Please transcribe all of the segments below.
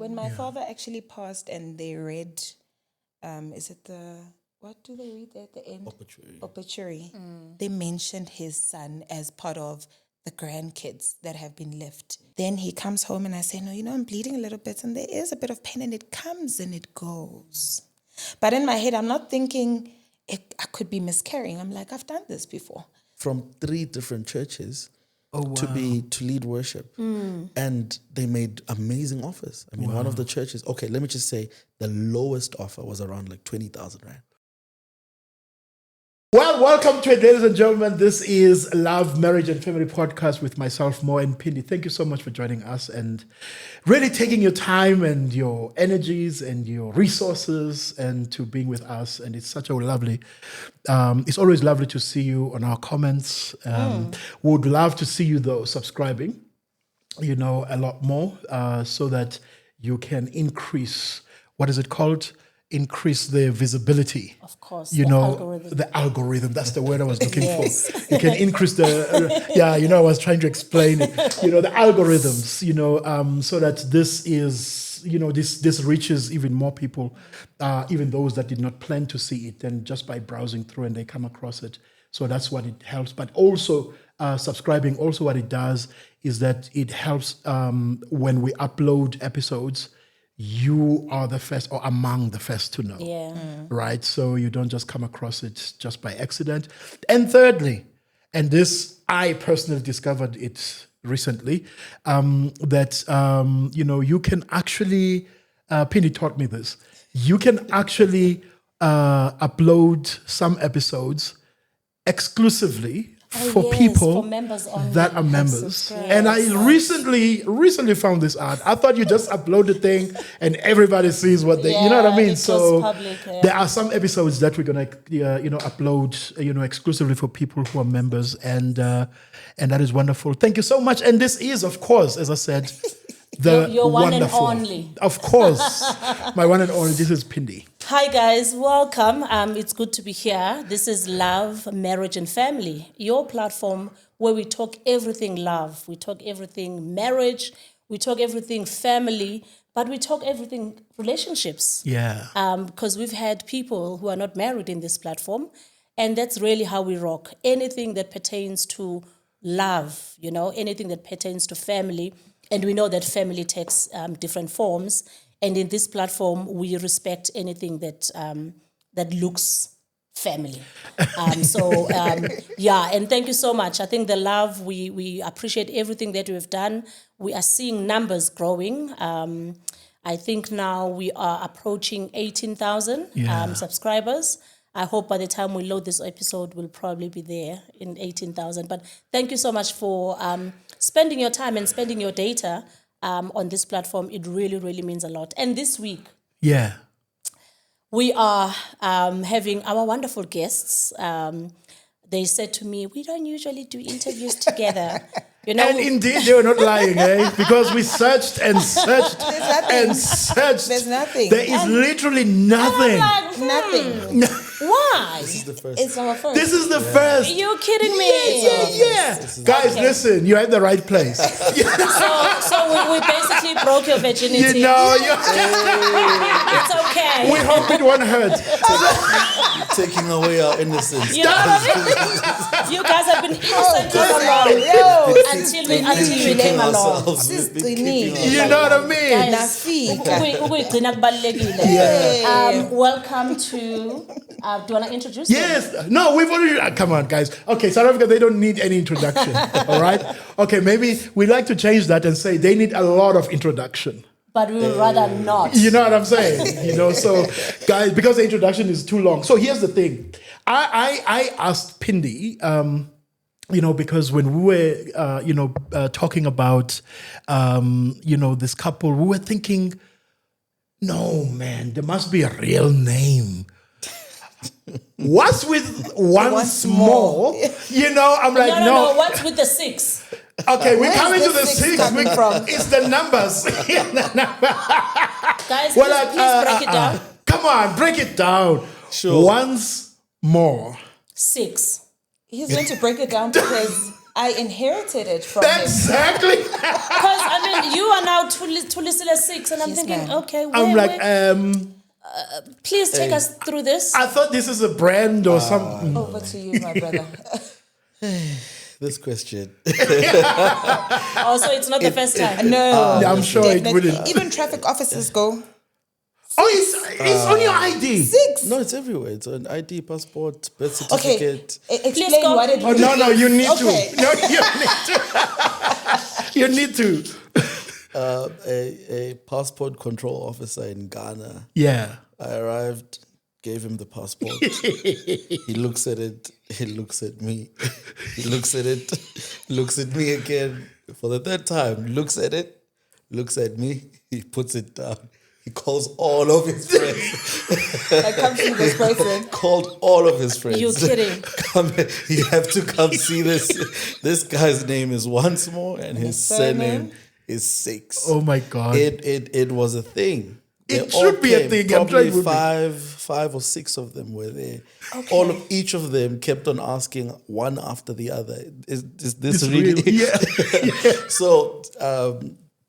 When my father actually passed and they read, is it what do they read at the end? Obituary. They mentioned his son as part of the grandkids that have been left. Then he comes home and I say, no, I'm bleeding a little bit and there is a bit of pain and it comes and it goes. But in my head, I'm not thinking I could be miscarrying. I'm like, I've done this before. From 3 different churches to lead worship. And they made amazing offers. I mean, one of the churches, okay, let me just say the lowest offer was around like 20,000 Rand. Well, welcome to it, ladies and gentlemen. This is Love, Marriage and Family Podcast with myself, Mo and Pindi. Thank you so much for joining us and really taking your time and your energies and your resources and to being with us. And it's such a lovely, it's always lovely to see you on our comments. Would love to see you though subscribing, a lot more so that you can increase, what is it called? Increase the visibility. Of course, the algorithm. That's the word I was looking for. You can increase I was trying to explain it. The algorithms, so that this is, this reaches even more people, even those that did not plan to see it, and just by browsing through and they come across it. So that's what it helps. But also subscribing, also what it does is that it helps when we upload episodes, you are the first or among the first to know. Yeah. Right? So you don't just come across it just by accident. And thirdly, and this, I personally discovered it recently, that, you can actually, Pindi taught me this, you can actually upload some episodes exclusively for people that are members. And I recently found this out. I thought you just upload the thing and everybody sees what they, you know what I mean? So public, there are some episodes that we're going to, upload, exclusively for people who are members. And that is wonderful. Thank you so much. And this is, of course, as I said, your one and only. Of course. My one and only. This is Pindi. Hi guys, welcome. It's good to be here. This is Love, Marriage and Family, your platform where we talk everything love, we talk everything marriage, we talk everything family, but we talk everything relationships. Yeah. Because we've had people who are not married in this platform, and that's really how we rock. Anything that pertains to love, anything that pertains to family, and we know that family takes different forms. And in this platform, we respect anything that that looks family. And thank you so much. I think the love, we appreciate everything that we've done. We are seeing numbers growing. I think now we are approaching 18,000 subscribers. I hope by the time we load this episode, we'll probably be there in 18,000. But thank you so much for spending your time and spending your data on this platform. It really, really means a lot. And this week, we are having our wonderful guests. They said to me, we don't usually do interviews together. And indeed, they were not lying, because we searched and searched and searched. There's nothing. There is literally nothing. Nothing. Why? This is the first. It's our first. This is the first. You're kidding me. Yeah. Guys, listen, you're at the right place. So we basically broke your virginity. It's okay. We hope it won't hurt. You're taking away our innocence. You know what I mean? You guys have been innocent all along until we came along. You know what I mean? Welcome to. Do you want to introduce them? Yes. No, we've already. Come on, guys. Okay, South Africa, they don't need any introduction. All right? Okay, maybe we like to change that and say they need a lot of introduction. But we would rather not. You know what I'm saying? So, guys, because the introduction is too long. So here's the thing. I asked Pindi, because when we were, talking about, this couple, we were thinking, no, man, there must be a real name. What's with one small? I'm like, no. What's with the 6? Okay, we're coming to the 6. It's the numbers. Guys, please break it down. Come on, break it down. Sure. Once more. 6. He's going to break it down because I inherited it from him. Exactly. Because, I mean, you are now Thulisile 6, and I'm Yes, thinking, ma'am. okay, I'm like, please take us through this. I thought this is a brand or something. Over to you, my brother. This question. Also, it's not the first time. No, I'm sure it definitely. wouldn't. Even traffic officers go. Oh, it's on your ID. 6. No, it's everywhere. It's an ID, passport, birth Okay, certificate. explain go. what it Oh, no, you need Okay. to. No, you need to. You need to. A passport control officer in Ghana. Yeah. I arrived, gave him the passport. He looks at it. He looks at me. He looks at it. Looks at me again for the third time. Looks at it. Looks at me. He puts it down. He calls all of his friends. I come see this person. Called all of his friends. You're kidding. Come, you have to come see this. This guy's name is Once More, and his surname is 6. Oh my God. It was a thing. It They all should be a came. thing. I'm sure Probably it would be. five or 6 of them were there. Each of them kept on asking one after the other. Is this It's really? real. Yeah. So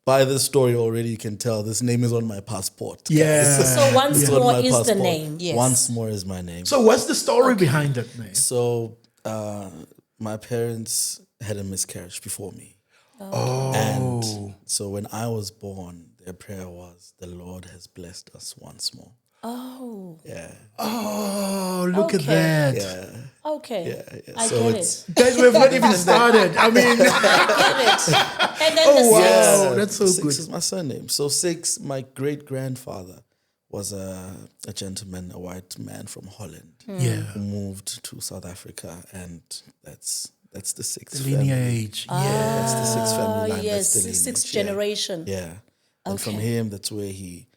by the story already, you can tell this name is on my passport. guys. Yeah. So Once It's on More my is the passport. name. Yes. Once More is my name. So what's the story behind that name? So my parents had a miscarriage before me. Oh. And so when I was born, their prayer was, the Lord has blessed us once more. Oh, Yeah. Oh, look at Okay. that. Yeah. okay. Yeah. I So get it's- it. Guys, we have not even started. I mean, I get it. And then the wow. six. Oh, that's so 6 good. is my surname. So 6, my great-grandfather was a gentleman, a white man from Holland yeah. who moved to South Africa, and that's the 6th The family. lineage. Yeah. That's the 6th family line. Yes, that's the lineage. sixth yeah. generation. Yeah. And from him, that's where he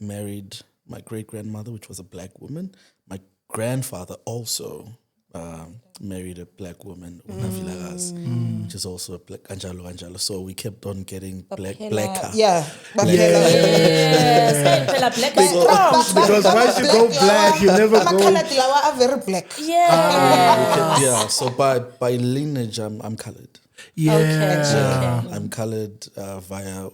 married my great-grandmother, which was a black woman. My grandfather also married a black woman, Unavilagaz, which is also a black Anjalo. So we kept on getting blacker. Yeah. Yes, phela black is strong. Because once you go black, you never go. Lawa are very black. Yeah. Yeah, so by lineage, I'm colored. Yeah. Okay. I'm colored via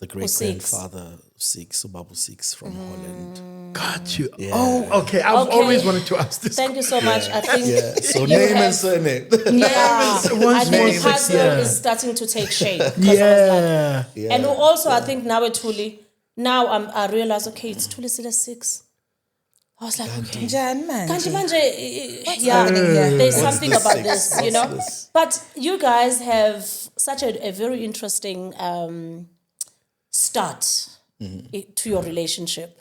the great-grandfather 6, Babu 6 from Holland. Got you. Oh, okay. I've Okay. always wanted to ask this. Thank you so much. I think Yeah, so you name have- and surname. Yeah, Once I more think the six, puzzle yeah. is starting to take shape. 'Cause I was like- Yeah. And also, I think now at Thuli, now I realize, okay, it's Thulisile 6. I was like, okay. Jan, man. Kanti manje, yeah, happening here? there's What's something the about six? this, you What's know. this? But you guys have such a very interesting start to your relationship.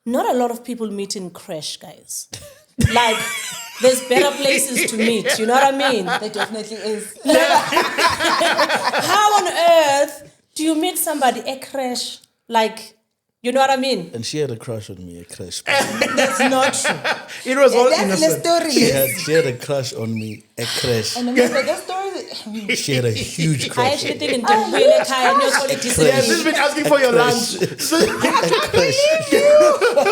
Not a lot of people meet in creche, guys. Like, there's better places to meet. You know what I mean? There definitely is. How on earth do you meet somebody at creche? Like, you know what I mean? And she had a crush on me, a crush. That's not true. It was all That's the innocent. story. She had a crush on me, a crush. And remember, that story. She had a huge I crush. actually think in Tembuyele Kaya and you're calling Yeah, she's been asking for your lunch.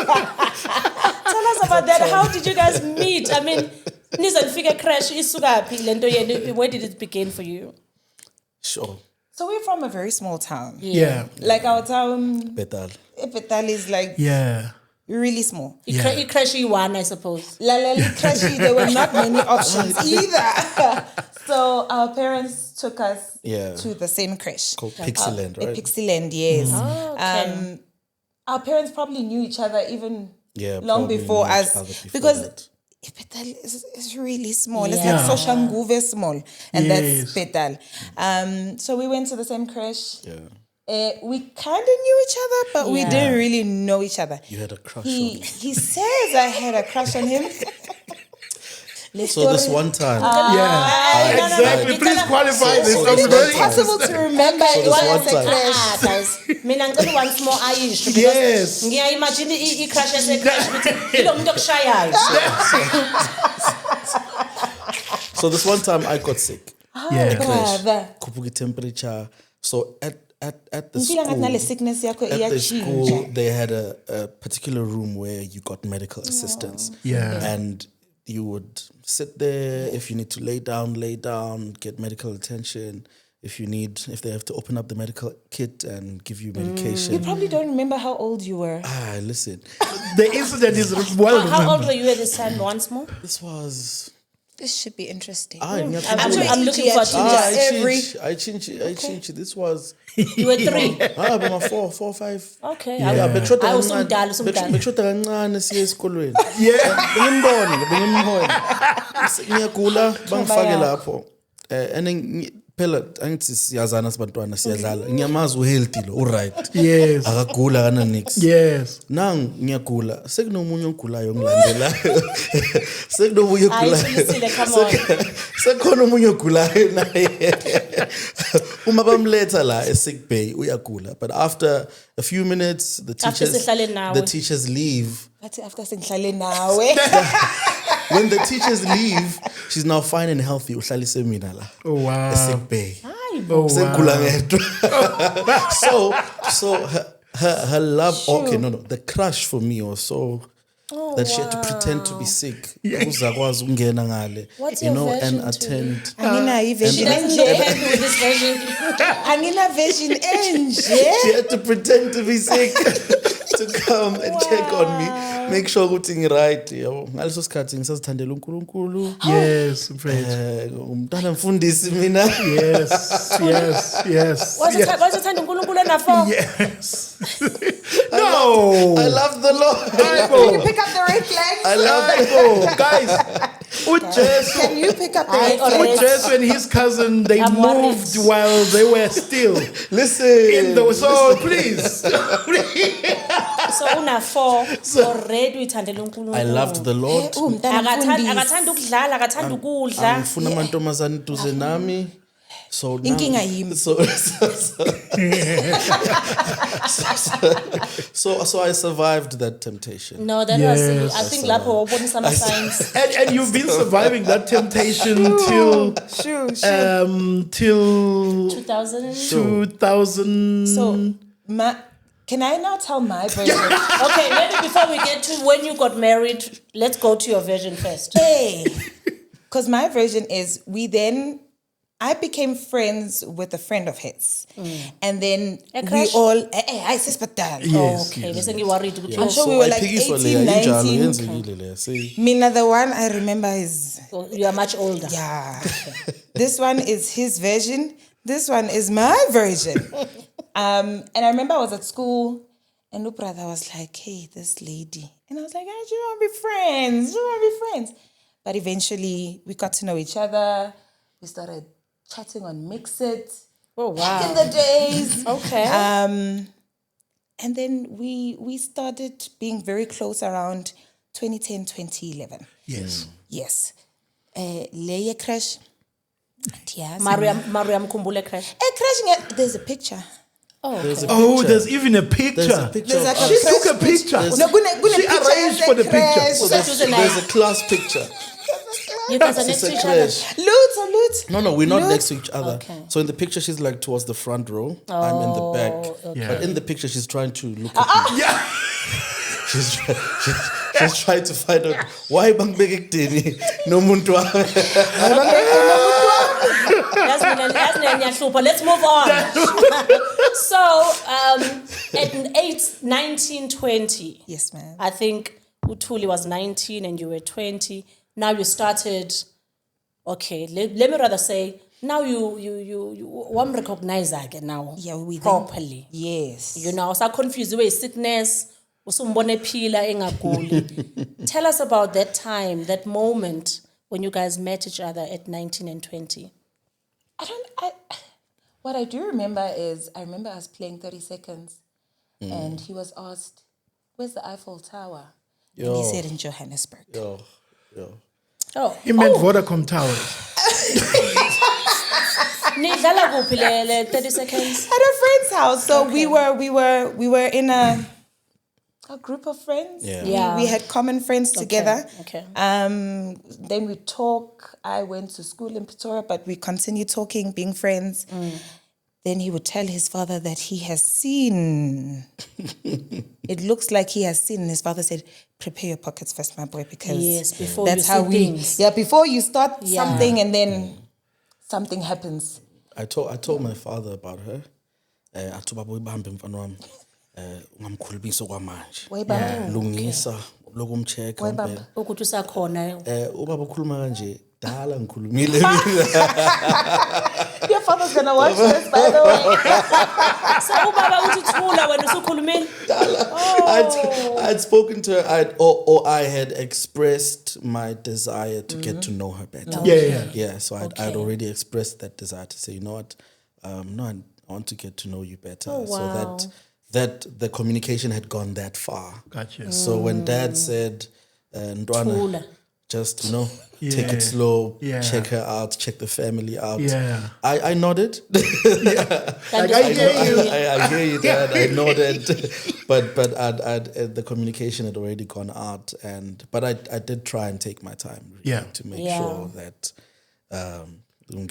Tell us about that. How did you guys meet? I mean, nizanifika crash isukapi lento yenu. Where did it begin for you? Sure. So we're from a very small town. Yeah. Like our town, Betal. Epetal is like Yeah. really small. You crash one, I suppose. There were not many options either. So our parents took us Yeah. to the same creche. Called Pixieland, At right? Pixieland, yes. Oh, okay. Our parents probably knew each other even Yeah, long probably before knew each us. other before Because that. Petal is really small. It's Yeah. like Soshanguve small. And Yes. that's Petal. So we went to the same creche. Yeah. We kind of knew each other, but we Yeah. didn't really know each other. You had a crush on He me. he says I had a crush on him. So this one time, Yeah. Exactly. Please qualify this. so I'm this It's very impossible to remember So it this was one a time- crash. Guys, mina ngicela once more Ayish. Yes. Ngiya-imagine i-crash yase-crash ukuthi yilo muntu okushayayo. so this one time I got sick. Yeah. Brother. Kupuki temperature. So at the Ngifila ngathi nale school, sickness yakho at the iyachinja. school, they had a particular room where you got medical assistance. Yeah. And you would sit there. If you need to lay down, get medical attention. If they have to open up the medical kit and give you medication. You probably don't remember how old you were. Listen. The incident is well How old remembered. were you at this time once more? This should be interesting. I'm looking for I change. This was. You were 3. But 4, 5. Okay. Yeah, I was umdala. Bekushota kancane siye esikolweni. Yeah. Bengimbone. Ngiyagula bangifake lapho. And then phela angithi siyazana sibantwana siyadlala. Ngiyamazi uhealthy lo, alright. Yes. Akagula kana nix. Yes. Nang ngiyagula. Sekunomunye ogulayo ngilandelayo. Sekunomunye ogulayo. Sekhona omunye ogulayo naye. Uma bamletha la e-sick bay uyagula. But after a few minutes the teachers leave. But after sengihlale nawe. When the teachers leave, she's now fine and healthy. Uhlalise mina la. Oh wow. E-sick bay. Oh Sengigula wow. ngedwa. So her love. Okay, no. The crush for me was so that she had to pretend to be sick. Uzakwazi ukungena ngale. What's you your know, version and too? attend. She doesn't look happy with this version. Angina version enje. She had to pretend to be sick to come and check on me. Make sure ukuthi ngi-right. Ngaleso sikhathi ngisazithandela uNkulunkulu. Yes, mfethu. Umntana mfundisi mina. Yes. Wasithanda uNkulunkulu ena4. Yes. No. I love the Lord. Can you pick up the red flag? I love Guys. Can you pick up the red flag? Jesu and his cousin, they I'm moved worried. while they were still Listen. so please. So una4 already uyithandela uNkulunkulu. I loved the Lord. Akathanda ukudlala, akathanda ukudla. Angifuna amantombazane duze nami. So Inkinga yimi. So I survived that temptation. No, that was. I think lapho wabona some signs. And you've been surviving that temptation till 2000. 2000. So, can I now tell my version? Okay, maybe before we get to when you got married, let's go to your version first. Hey, because my version is I became friends with a friend of his, and then we all. I said, Okay, bese ngiworried ukuthi I'm sure we were like 18, 19. Mina, the one I remember is. You are much older. Yeah. This one is his version. This one is my version. And I remember I was at school, and my brother was like, "Hey, this lady," and I was like, "I just want to be friends. But eventually, we got to know each other. We started chatting on Mixit. Oh wow! Back in the days. Okay. And then we started being very close around 2010, 2011. Yes. Leye creche. Mariam Kumbule creche. Creche, there's a picture. Oh, okay. There's even a picture. There's a picture. She took a picture. She arranged for the picture. There's a class picture. You guys are next to each other. Loot. No, we're not next to each other. Okay. So in the picture, she's like towards the front row. I'm in the back. Okay. But in the picture, she's trying to look at me. Yeah. She's trying to find out why bang begekdeni no muntu. Let's move on. So, at 19, 20. Yes, ma'am. I think Uthuli was 19 and you were 20. Now you started. Okay, let me rather say now you won't recognize again now. Yeah, we properly. Yes. You know, so confused with sickness. Usumbone phila engaguli. Tell us about that time, that moment when you guys met each other at 19 and 20. What I do remember is I remember us playing 30 seconds and he was asked, "Where's the Eiffel Tower?" And he said in Johannesburg. Oh. He meant Vodacom Towers. Nidlala kuphi le 30 seconds? At a friend's house. So we were in a group of friends. Yeah. We had common friends together. Okay. Then we talk. I went to school in Pretoria, but we continued talking, being friends. then he would tell his father that he has seen. It looks like he has seen. And his father said, prepare your pockets first, my boy, because before that's you how see we, things. before you start something and then something happens. I told my father about her. Athi baba uyibambe mfana wami. Ungamkhulumisa kwamanje. Lungisa lokumcheck ukuthi usakhona. Ubaba ukhuluma kanje dala ngikhulumile. Your father's gonna watch this, by the way. So ubaba uthi thula wena usukhulumile. I'd spoken to her, or I had expressed my desire to get to know her better. Yeah. So I'd already expressed that desire to say, you know what, no, I want to get to know you better. So that the communication had gone that far. Gotcha. So when Dad said, Ndwana, just take it slow, check her out, check the family out. I nodded. I hear you. I hear you, Dad. I nodded, but the communication had already gone out, but I did try and take my time to make sure that being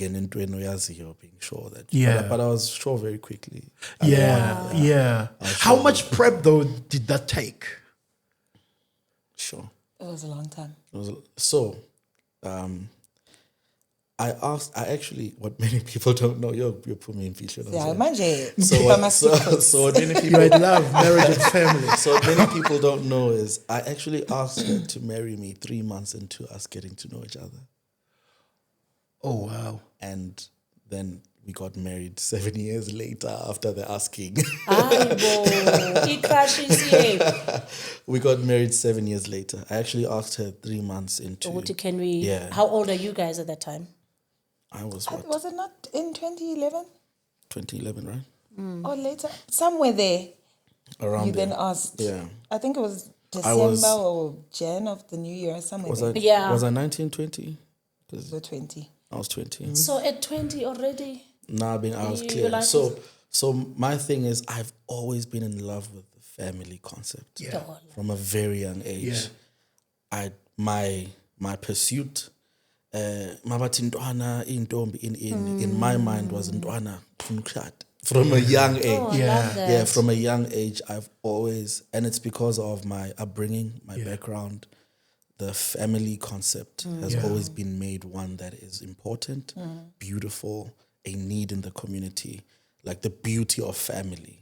sure that but I was sure very quickly. How much prep though did that take? Sure. It was a long time. I actually, what many people don't know, you put me in feature. So what many people, you had love, marriage, and family. So what many people don't know is I actually asked her to marry me 3 months into us getting to know each other. Oh, wow. And then we got married 7 years later after the asking. We got married 7 years later. I actually asked her 3 months into. Can we? How old are you guys at that time? I was what? Was it not in 2011? 2011, right? Or later, somewhere there. Around you there. Then asked. Yeah. I think it was December or Jan of the new year, somewhere there. Was I 19, 20? You were 20. I was 20. So at 20 already. I was clear. Like so my thing is I've always been in love with the family concept. From a very young age. My pursuit in my mind was ntwana from a young age. From a young age I've always, and it's because of my upbringing, my background. The family concept has always been made one that is important, beautiful, a need in the community, like the beauty of family.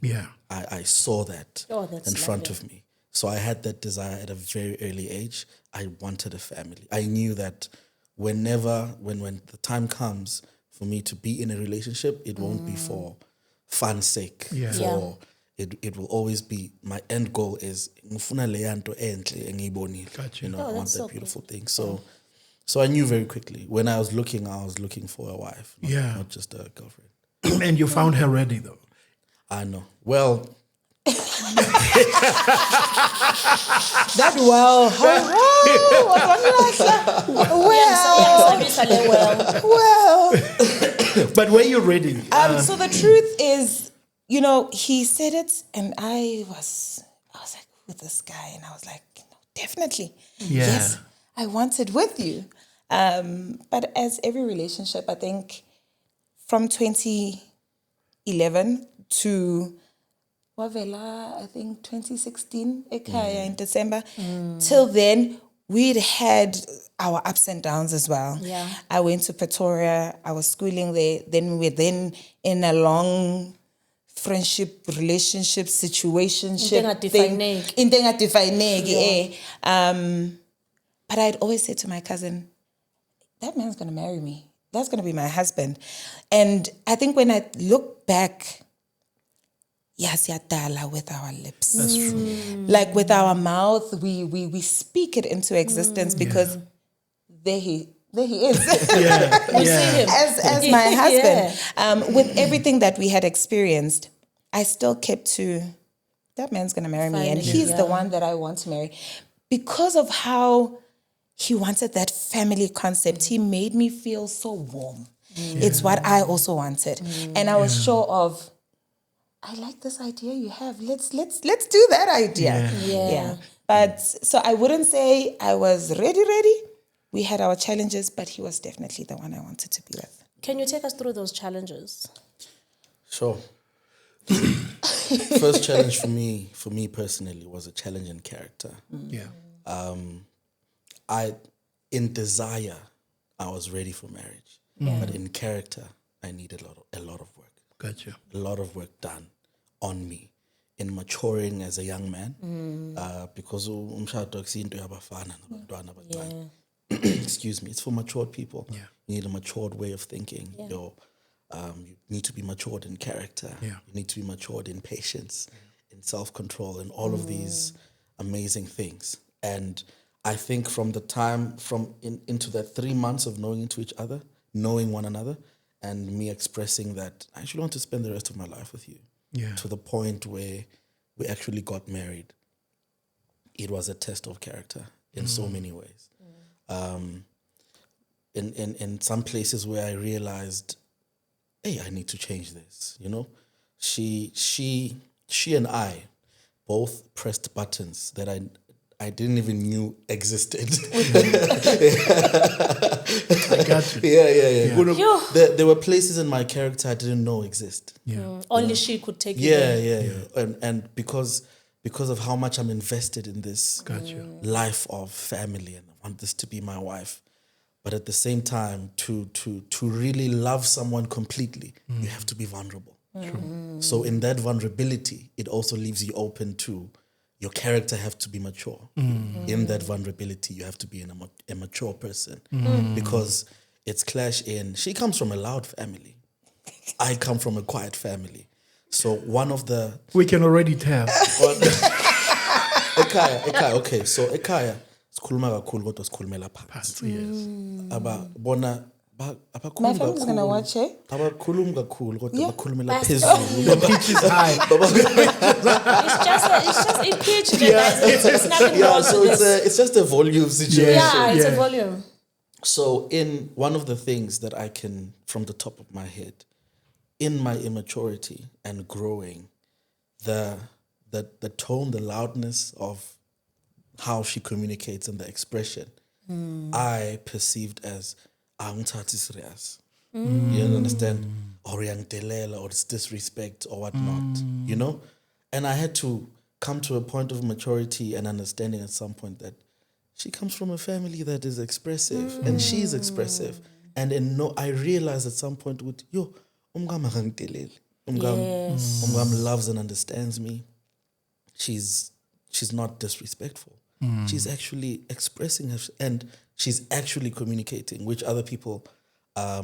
I saw that in front of me. So I had that desire at a very early age. I wanted a family. I knew that when the time comes for me to be in a relationship, it won't be for fun's sake. It will always be, my end goal is ngifuna le yanto enhle engiyibonile. I want that beautiful thing. So I knew very quickly when I was looking for a wife, not just a girlfriend. And you found her ready though. I know. Well, that well. But were you ready? So the truth is, he said it, and I was like, with this guy, and I was like, definitely, yes, I want it with you. But as every relationship, I think from 2011 to I think 2016, in December, till then, we'd had our ups and downs as well. I went to Pretoria. I was schooling there. Then we were in a long friendship, relationship, situationship thing. But I'd always say to my cousin, that man's going to marry me. That's going to be my husband. And I think when I look back, with our lips. That's true. Like with our mouth, we speak it into existence because there he is. We see him as my husband. With everything that we had experienced, I still kept to, that man's going to marry me, and he's the one that I want to marry. Because of how he wanted that family concept, he made me feel so warm. It's what I also wanted. And I was sure of, I like this idea you have. Let's do that idea. But so I wouldn't say I was ready. We had our challenges, but he was definitely the one I wanted to be with. Can you take us through those challenges? Sure. First challenge for me personally, was a challenge in character. Yeah. In desire, I was ready for marriage, but in character, I needed a lot of work. Gotcha. A lot of work done on me in maturing as a young man, because umshado akusinto yabafana nabantwana abancane. Excuse me, it's for matured people. Yeah. You need a matured way of thinking. Yeah. You need to be matured in character. Yeah. You need to be matured in patience, in self-control, and all of these amazing things. And I think from the time into that 3 months of knowing one another, and me expressing that I actually want to spend the rest of my life with you, to the point where we actually got married, it was a test of character in so many ways. In some places where I realized, hey, I need to change this. You know, she and I both pressed buttons that I didn't even knew existed. I got you. Yeah. There were places in my character I didn't know exist. Yeah. Only she could take it. Yeah. And because of how much I'm invested in this life of family, and I want this to be my wife. But at the same time, to really love someone completely, you have to be vulnerable. So in that vulnerability, it also leaves you open to your character have to be mature. In that vulnerability, you have to be a mature person. Because it's clash in, she comes from a loud family. I come from a quiet family. So one of the... We can already tell. Ekhaya, okay. So ekhaya, sikhuluma kakhulu kodwa sikhulumela phansi. Yes. Bona My family's gonna watch it. abakhulumi kakhulu kodwa Yeah. bakhulumela The phezulu. pitch is high. It's just a pitch, guys. It's nothing wrong So with this. it's just a volume situation. Yeah, it's a Yeah. volume. So in one of the things that I can, from the top of my head, in my immaturity and growing, the tone, the loudness of how she communicates and the expression, I perceived as angithathi serious. You understand? Or yangidelela, or it's disrespect or whatnot. You know? And I had to come to a point of maturity and understanding at some point that she comes from a family that is expressive, and she's expressive. And I realized at some point with umngam akangideleli. Umngam loves and understands me. She's not disrespectful. She's actually expressing her, and she's actually communicating, which other people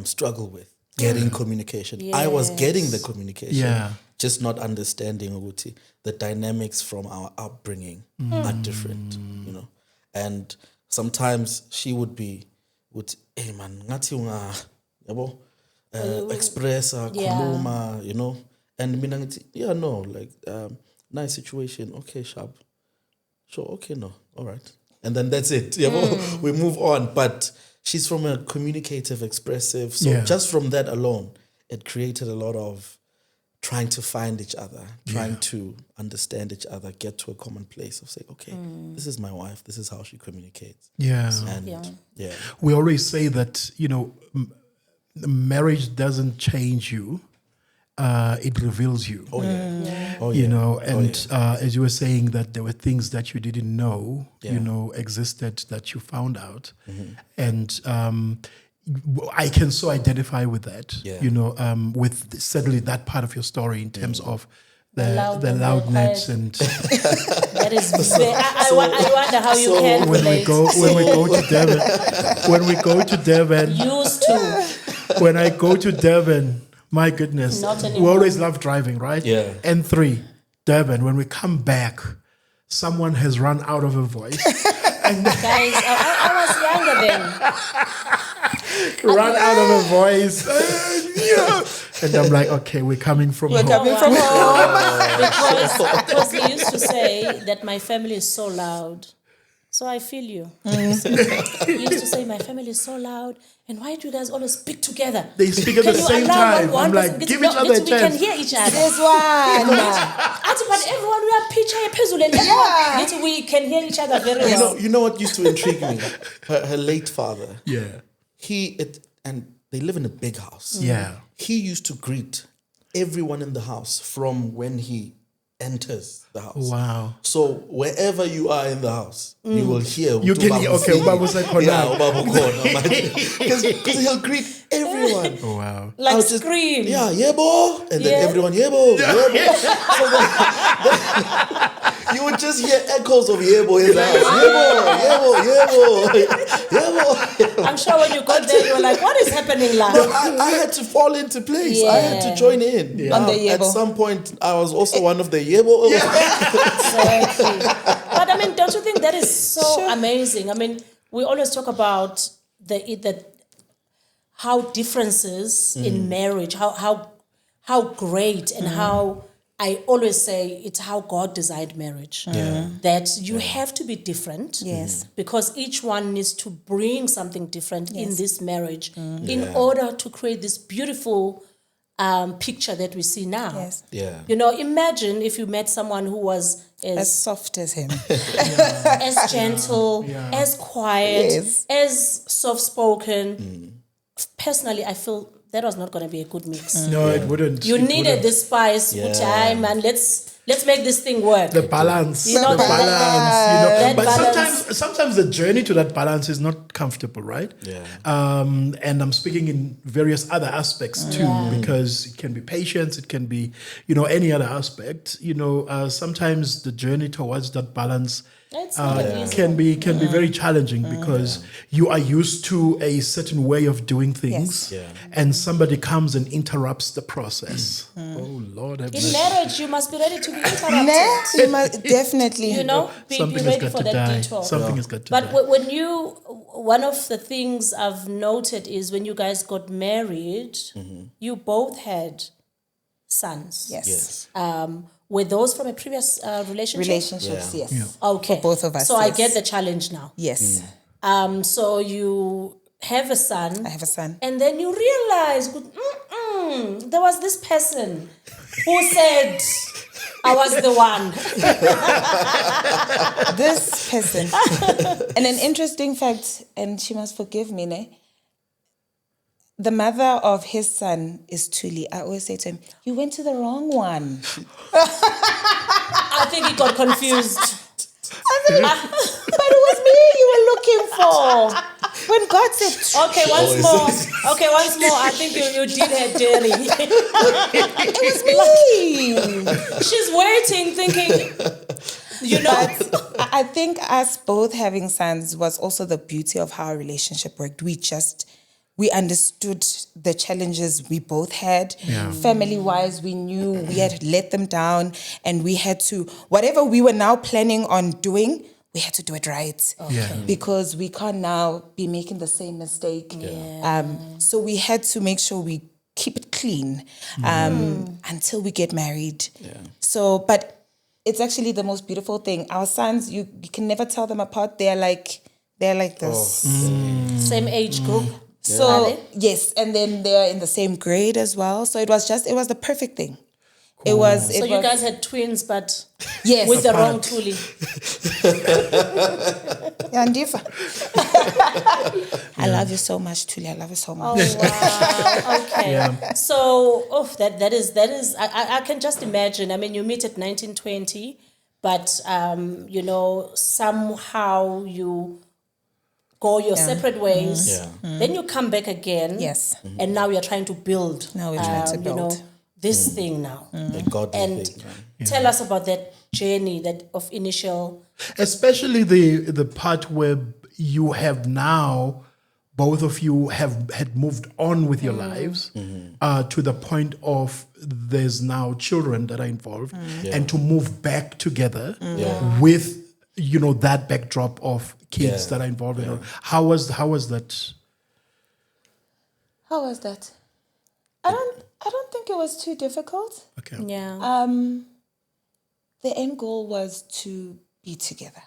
struggle with. Getting communication. I was getting the communication, just not understanding ukuthi the dynamics from our upbringing are different, you know. And sometimes she would hey man, ngathi unga yabo expressa khuluma, you know. And mina ngithi nice situation, okay, sharp. Sure, okay, no, all right. And then that's it. We move on. But she's from a communicative, expressive. So just from that alone, it created a lot of trying to find each other, trying to understand each other, get to a common place of saying, okay, this is my wife. This is how she communicates. Yeah. And We always say that, marriage doesn't change you. It reveals you. Oh, yeah. You know, and as you were saying that there were things that you didn't know, existed that you found out. And I can so identify with that, with certainly that part of your story in terms of the loudness and that is very, I wonder how you can when we go to Durban used to. When I go to Durban, my goodness, we always love driving, right? Yeah. N3, Durban. When we come back, someone has run out of a voice. And Guys, I was younger then. Run out of a voice. And I'm like, okay, we're coming from home. Because he used to say that my family is so loud. So I feel you. He used to say, my family is so loud. And why do you guys always speak together? They speak at the same time. I'm like, give each other a chance. We can hear each other. There's one. But everyone, we are picture puzzle and everyone. We can hear each other very well. You know what used to intrigue me? Her late father. Yeah. And they live in a big house. Yeah. He used to greet everyone in the house from when he enters the house. Wow. So wherever you are in the house, you will hear. You can hear, okay, Ubabu said because he'll greet everyone. Oh, wow. Like I'll just scream. Yeah, yebo. And then Yeah. everyone, yebo, yebo. So then, you would just hear echoes of yebo in the house. Yebo. I'm sure when you got there, you were like, what is happening, No, like? I had to fall into place. I had to join in. On the At yebo. some point, I was also one of the yebo. Exactly. But I mean, don't you think that is so amazing? I mean, we always talk about the how differences in marriage, how great and how I always say it's how God designed marriage. That you have to be different. Yes. Because each one needs to bring something different in this marriage in order to create this beautiful picture that we see now. Yes. Yeah. You know, imagine if you met someone who was As soft as him. as gentle, as quiet, Yes. as soft-spoken. Personally, I feel that was not going to be a good mix. No, it wouldn't. You It needed wouldn't. this spice, time, and let's make this thing work. The balance, You know, the that- balance, you know. that But balance. sometimes the journey to that balance is not comfortable, right? Yeah. And I'm speaking in various other aspects too, because it can be patience, it can be, any other aspect. Sometimes the journey towards that balance It's not easy. can be very challenging because you are used to a certain way of doing things, Yes. and somebody comes and interrupts the process. Oh Lord, have In mercy. marriage, you must be ready to be interrupted. Nah, you must definitely. You know, be Something has ready got for to that die. detour. Something has got to But die. when one of the things I've noted is when you guys got married, you both had sons. Yes. Were those from a previous relationship? Relationships, yes. Okay. For both of us, So I yes. get the challenge now. Yes. So you have a son. I have a son. And then you realize, there was this person who said, I was the one. This person. And an interesting fact, and she must forgive me, ne? The mother of his son is Thuli. I always say to him, you went to the wrong one. I think he got confused. But it was me you were looking for. When God said, Okay, once more. I think you did have Jerry. it was me. She's waiting, thinking, I think us both having sons was also the beauty of how our relationship worked. We understood the challenges we both had. Family-wise, we knew we had let them down, and we had to, whatever we were now planning on doing, we had to do it right. Because we can't now be making the same mistake. So we had to make sure we keep it clean until we get married. So, but it's actually the most beautiful thing. Our sons, you can never tell them apart. They're like this. same age group. So yes, and then they're in the same grade as well. So it was the perfect thing. Cool. It was. So you guys had twins, but yes, with the wrong Thuli. Yandifa. I love you so much, Thuli. I love you so much. Oh wow. Okay. So that is I can just imagine. I mean, you meet at 1920, but somehow you go your separate ways. Then you come back again. Yes. And now you're trying to build. Now we're trying to build. This thing now. The godly And thing. tell us about that journey, that of initial. Especially the part where you have now, both of you had moved on with your lives to the point of there's now children that are involved, and to move back together with that backdrop of kids that are involved in it. How was that? How was that? I don't think it was too difficult. Okay. Yeah. The end goal was to be together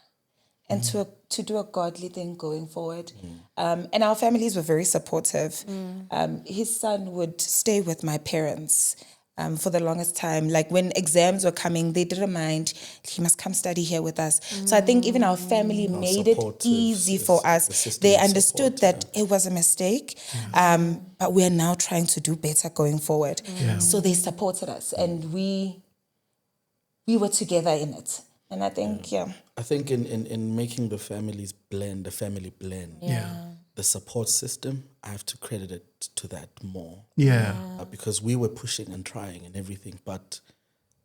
and to do a godly thing going forward. And our families were very supportive. His son would stay with my parents for the longest time. Like when exams were coming, they didn't mind. He must come study here with us. So I think even our family made it easy for us. They understood that it was a mistake, but we are now trying to do better going forward. So they supported us, and we were together in it. And I think, I think in making the family blend, the support system, I have to credit it to that more. Because we were pushing and trying and everything, but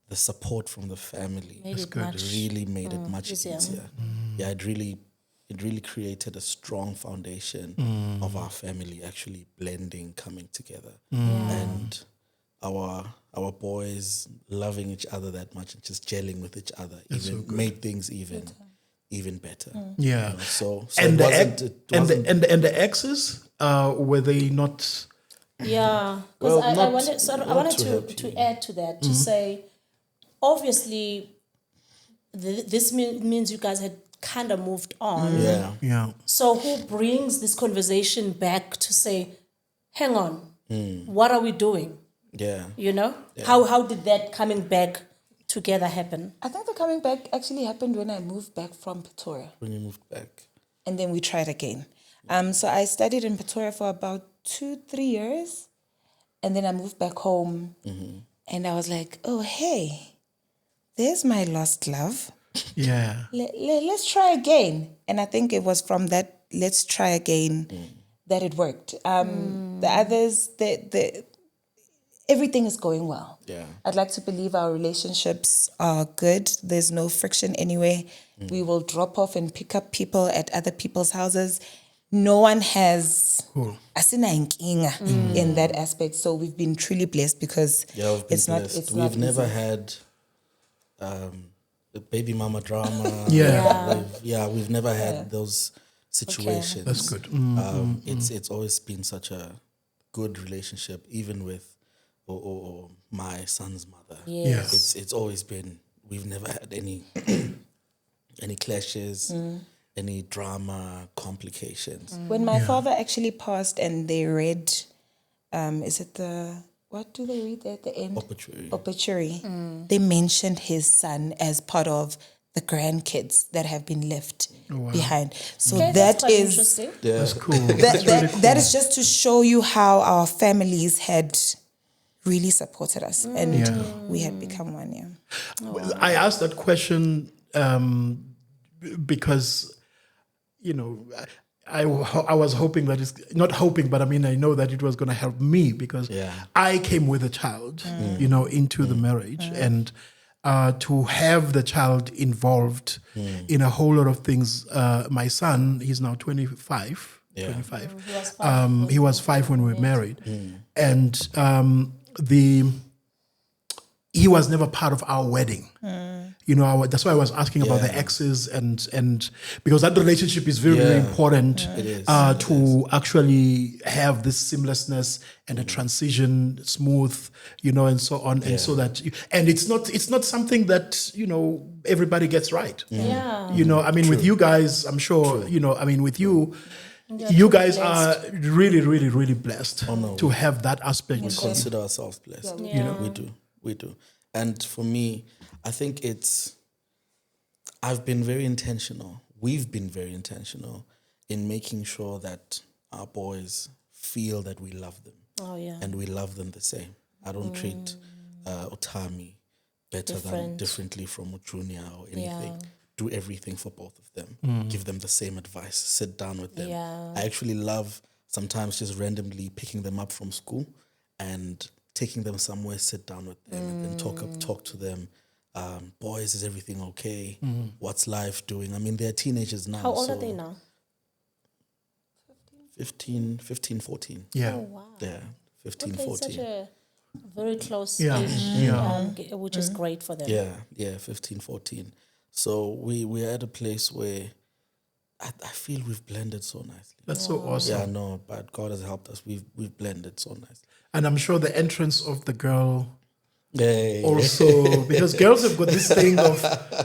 the support from the family really made it much easier. Yeah, it really created a strong foundation of our family actually blending, coming together. And our boys loving each other that much and just gelling with each other made things even better. Yeah. You know, so and it the exes, were they not? Yeah, because I wanted to add to that, to say, obviously, this means you guys had kind of moved on. Yeah. So who brings this conversation back to say, hang on, what are we doing? Yeah. You know? Yeah. How did that coming back together happen? I think the coming back actually happened when I moved back from Pretoria. When you moved back. And then we tried again. So I studied in Pretoria for about 2-3 years. And then I moved back home. And I was like, oh, hey, there's my lost love. Yeah. Let's try again. And I think it was from that let's try again that it worked. The others, everything is going well. Yeah. I'd like to believe our relationships are good. There's no friction anywhere. We will drop off and pick up people at other people's houses. No one has asina inkinga in that aspect. So we've been truly blessed because we've never had baby mama drama. We've never had those situations. Okay. That's good. It's always been such a good relationship, even with or my son's mother. Yes. It's always been, we've never had any clashes, any drama, complications. When my father actually passed and they read, what do they read at the end? Obituary. They mentioned his son as part of the grandkids that have been left behind. So that is interesting. Yeah. That's cool. That is just to show you how our families had really supported us, and we had become one. I asked that question because, I was hoping that it's not hoping, but I mean, I know that it was going to help me because I came with a child, into the marriage, and to have the child involved in a whole lot of things. My son, he's now 25. Yeah. 25. He was 5 when we were married, and he was never part of our wedding. That's why I was asking about the exes and because that relationship is very, very important to actually have this seamlessness and a transition smooth, and so on, and so that and it's not something that everybody gets right. I mean, with you guys, I'm sure with you. You guys are really, really, really blessed to have that aspect. We consider ourselves blessed. We do. And for me, I think I've been very intentional. We've been very intentional in making sure that our boys feel that we love them. Oh, yeah. And we love them the same. I don't treat Utami differently from Junior or anything. Do everything for both of them. Give them the same advice. Sit down with them. I actually love sometimes just randomly picking them up from school and taking them somewhere, sit down with them and then talk to them. Boys, is everything okay? What's life doing? I mean, they're teenagers now. How old are they now? 15, 14. Yeah. Oh, wow. Yeah, 15, okay, 14. Such a very close Yeah. age, which is great for them. Yeah, 15, 14. So we're at a place where I feel we've blended so nicely. That's so awesome. Yeah, no, but God has helped us. We've blended so nicely. And I'm sure the entrance of the girl Hey. also, because girls have got this thing of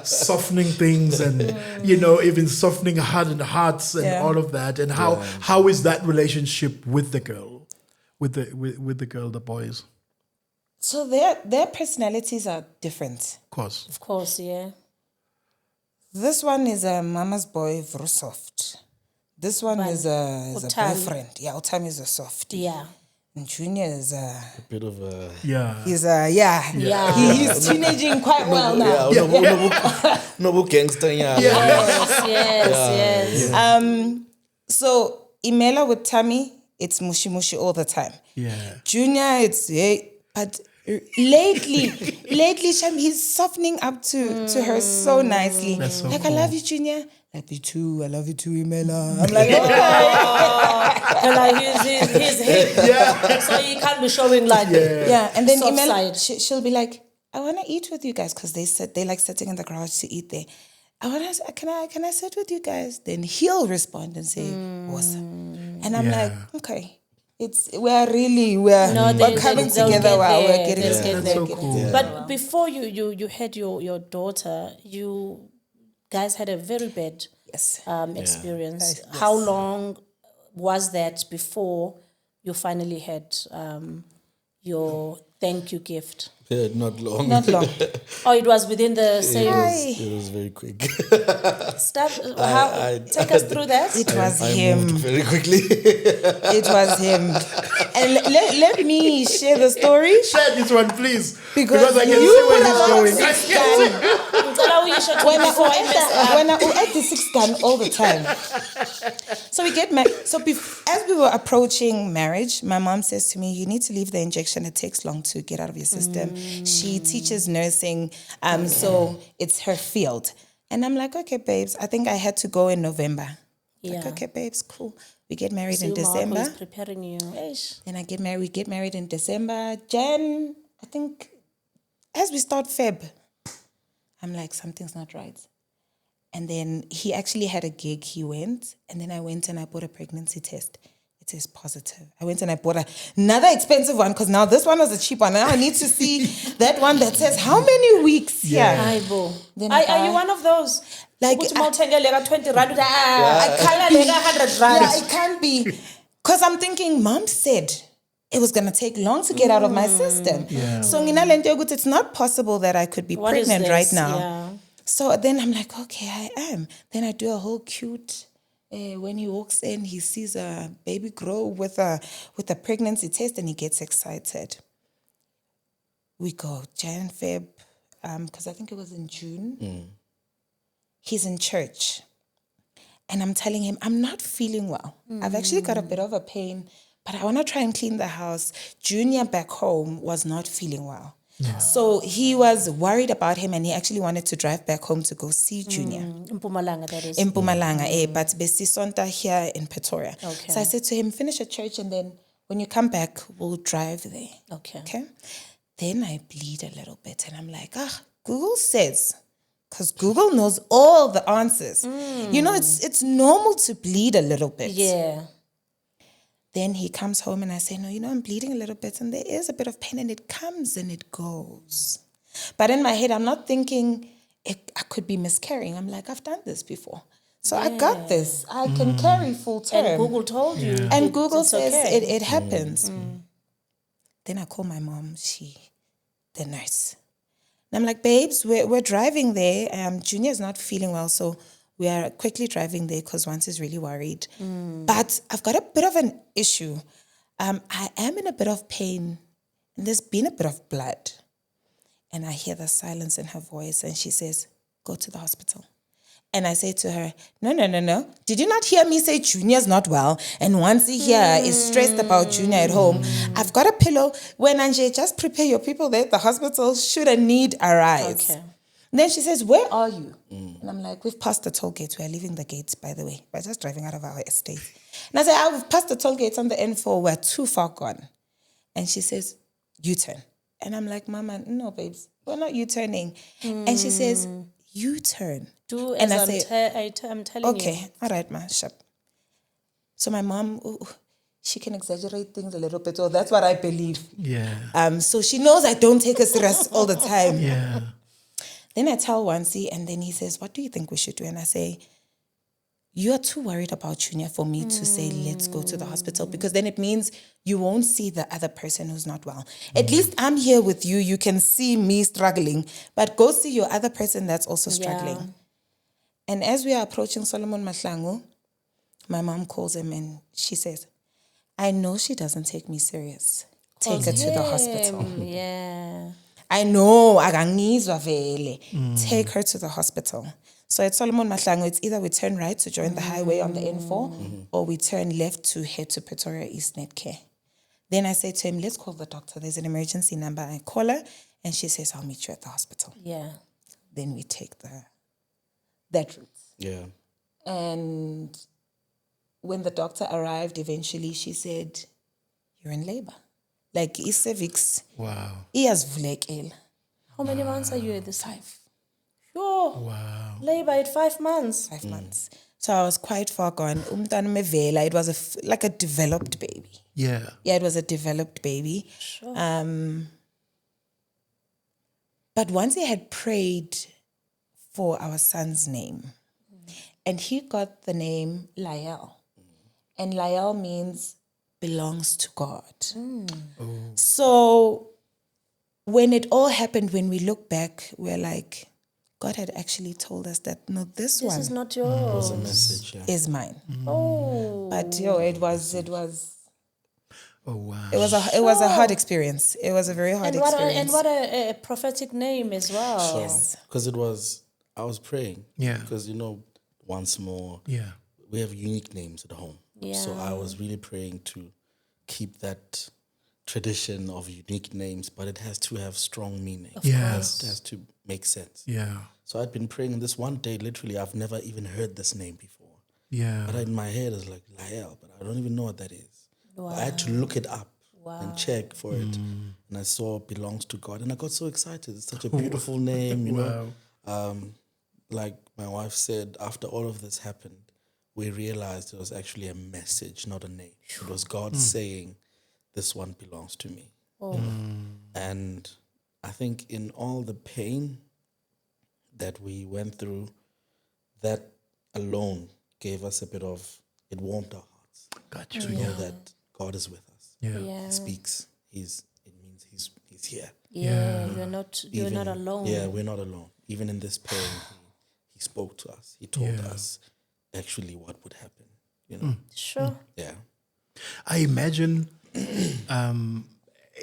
softening things and, even softening hardened hearts and all of that. And how is that relationship with the girl, with the girl, the boys? So their personalities are different. Of course, yeah. This one is a mama's boy, very soft. This one is a boyfriend. Yeah, Utami is a soft. Yeah. And Junior is A bit of a... Yeah. he's he's teenaging quite well now. No gangster, yeah. Yes. So Imela with Tammy, it's mushy mushy all the time. Yeah. Junior, it's but lately, Sham, he's softening up to her so nicely. That's so like, cool. I love you, Junior. I love you too, Imela. I'm like, He's hip. Yeah. So he can't be showing like yeah. And then soft Imela, side. she'll be like, I want to eat with you guys because they like sitting in the garage to eat there. Can I sit with you guys? Then he'll respond and say, awesome. And I'm like, okay. We're coming together while we're getting together. That's so cool. Yeah. But before you had your daughter, you guys had a very bad experience. Yes. How long was that before you finally had your thank you gift? Yeah, not long. Not long. Oh, it was within the same It was very quick. stuff. Take us through that. It was I him. moved very quickly. It was him. And let me share the story. Share this one, please. Because I can you see where put a he's lot of going. six gun. When I at the six gun all the time. So we get married. So as we were approaching marriage, my mom says to me, you need to leave the injection. It takes long to get out of your system. She teaches nursing, so it's her field. And I'm like, okay, babes, I think I had to go in November. Yeah. Like, okay, babes, cool. We get married in So Marco December. is preparing you. Eish. Then we get married in December. Jan, I think, as we start Feb, I'm like, something's not right. And then he actually had a gig. He went, and then I went and I bought a pregnancy test. It is positive. I went and I bought another expensive one because now this one was a cheap one. Now I need to see that one that says how many weeks. Yeah. Aibo. Then Are you one of those? Like, Ukuthi mawuthenga lega 20 rand, I can't be. 100 rand. Yeah, it can't be. Because I'm thinking, mom said it was going to take long to get out of my system. Yeah. So it's not possible that I could be What is pregnant this? right now. Yeah. So then I'm like, okay, I am. Then I do a whole cute, when he walks in, he sees a baby grow with a pregnancy test and he gets excited. We go, Jan, Feb, because I think it was in June. He's in church. And I'm telling him, I'm not feeling well. I've actually got a bit of a pain, but I want to try and clean the house. Junior back home was not feeling well. Yeah. So he was worried about him and he actually wanted to drive back home to go see Junior. In Mpumalanga, that is. In Mpumalanga, but Besisonta here in Pretoria. Okay. So I said to him, finish at church and then when you come back, we'll drive there. Okay. Then I bleed a little bit and I'm like, Google says, because Google knows all the answers. You know, it's normal to bleed a little bit. Yeah. Then he comes home and I say, no, I'm bleeding a little bit and there is a bit of pain and it comes and it goes. But in my head, I'm not thinking I could be miscarrying. I'm like, I've done this before. So I got this. I can carry full term. And Google told you. And Google says okay. it happens. Then I call my mom, the nurse. And I'm like, babes, we're driving there. Junior's not feeling well, so we are quickly driving there because once is really worried. But I've got a bit of an issue. I am in a bit of pain and there's been a bit of blood. And I hear the silence in her voice and she says, go to the hospital. And I say to her, no. Did you not hear me say Junior's not well? And once he here is stressed about Junior at home, I've got a pillow. When Anje, just prepare your people there at the hospital should a need arise. Okay. And then she says, where are you? And I'm like, we've passed the toll gates. We're leaving the gates, by the way. We're just driving out of our estate. And I say, we've passed the toll gates on the N4. We're too far gone. And she says, U-turn. And I'm like, Mama, no, babes, we're not U-turning. And she says, U-turn. Do and as I say, I'm telling you. Okay, all right, ma, sharp. So my mom, she can exaggerate things a little bit, or that's what I believe. Yeah. So she knows I don't take her serious all the time. Yeah. Then I tell Wansi, and then he says, what do you think we should do? And I say, you are too worried about Junior for me to say, let's go to the hospital, because then it means you won't see the other person who's not well. At least I'm here with you. You can see me struggling, but go see your other person that's also struggling. Yeah. And as we are approaching Solomon Mahlangu, my mom calls him and she says, I know she doesn't take me serious. Take her to the hospital. Yeah. I know, akangizwa vele. Take her to the hospital. So at Solomon Mahlangu, it's either we turn right to join the highway on the N4 or we turn left to head to Pretoria East Net Care. Then I say to him, let's call the doctor. There's an emergency number. I call her and she says, I'll meet you at the hospital. Yeah. Then we take that route. Yeah. And when the doctor arrived, eventually she said, you're in labor. Like, cervix, Wow. iyazivulekela. How many months are you at this time? Sure. Wow. Labor at 5 months. 5 months. So I was quite far gone. Umntwana mevela, it was like a developed baby. Yeah. Yeah, it was a developed baby. Sure. But once he had prayed for our son's name, and he got the name Lael. And Lael means belongs to God. So when it all happened, when we look back, we're like, God had actually told us that, no, this one This is not yours. A message, yeah. is mine. Oh. But it was Oh, wow. it was a hard experience. It was a very hard experience. What a prophetic name as well. Yes. Because I was praying. Yeah. Because, once more, Yeah. we have unique names at home. Yeah. So I was really praying to keep that tradition of unique names, but it has to have strong meaning. Yes. It has to make sense. Yeah. So I'd been praying this one day, literally, I've never even heard this name before. Yeah. But in my head, it's like Lael, but I don't even know what that is. Wow. I had to look it up and check for it. And I saw belongs to God. And I got so excited. It's such a beautiful name, you know. Like my wife said, after all of this happened, we realized it was actually a message, not a name. It was God saying, this one belongs to me. And I think in all the pain that we went through, that alone gave us a bit of, it warmed our hearts. Got you. To know that God is with us. Yeah. He speaks. It means he's here. Yeah. You're not alone. Yeah, we're not alone. Even in this pain, he spoke to us. He told us actually what would happen. Sure. Yeah. I imagine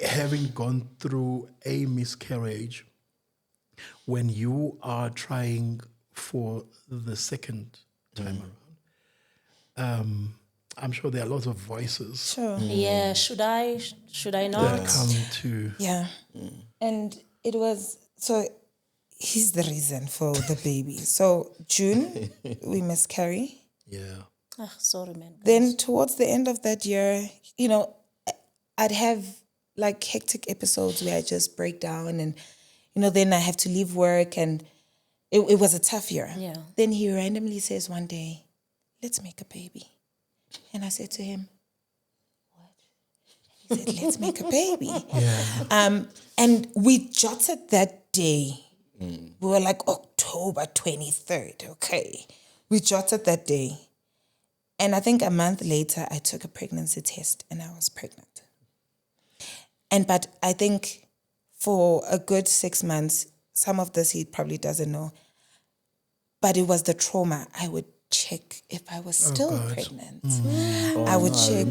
having gone through a miscarriage, when you are trying for the second time around, I'm sure there are lots of voices Sure. Yeah. Should I not? that come to... Yeah. And it was, so he's the reason for the baby. So June, we miscarry. Yeah. Ah, sorry, man. Then towards the end of that year, I'd have like hectic episodes where I just break down and, then I have to leave work, and it was a tough year. Yeah. Then he randomly says one day, let's make a baby. And I said to him, what? He said, let's make a baby. Yeah. And we jotted that day. We were like October 23rd, okay. We jotted that day. And I think a month later, I took a pregnancy test and I was pregnant. But I think for a good 6 months, some of this he probably doesn't know, but it was the trauma. I would check if I was still pregnant. I would check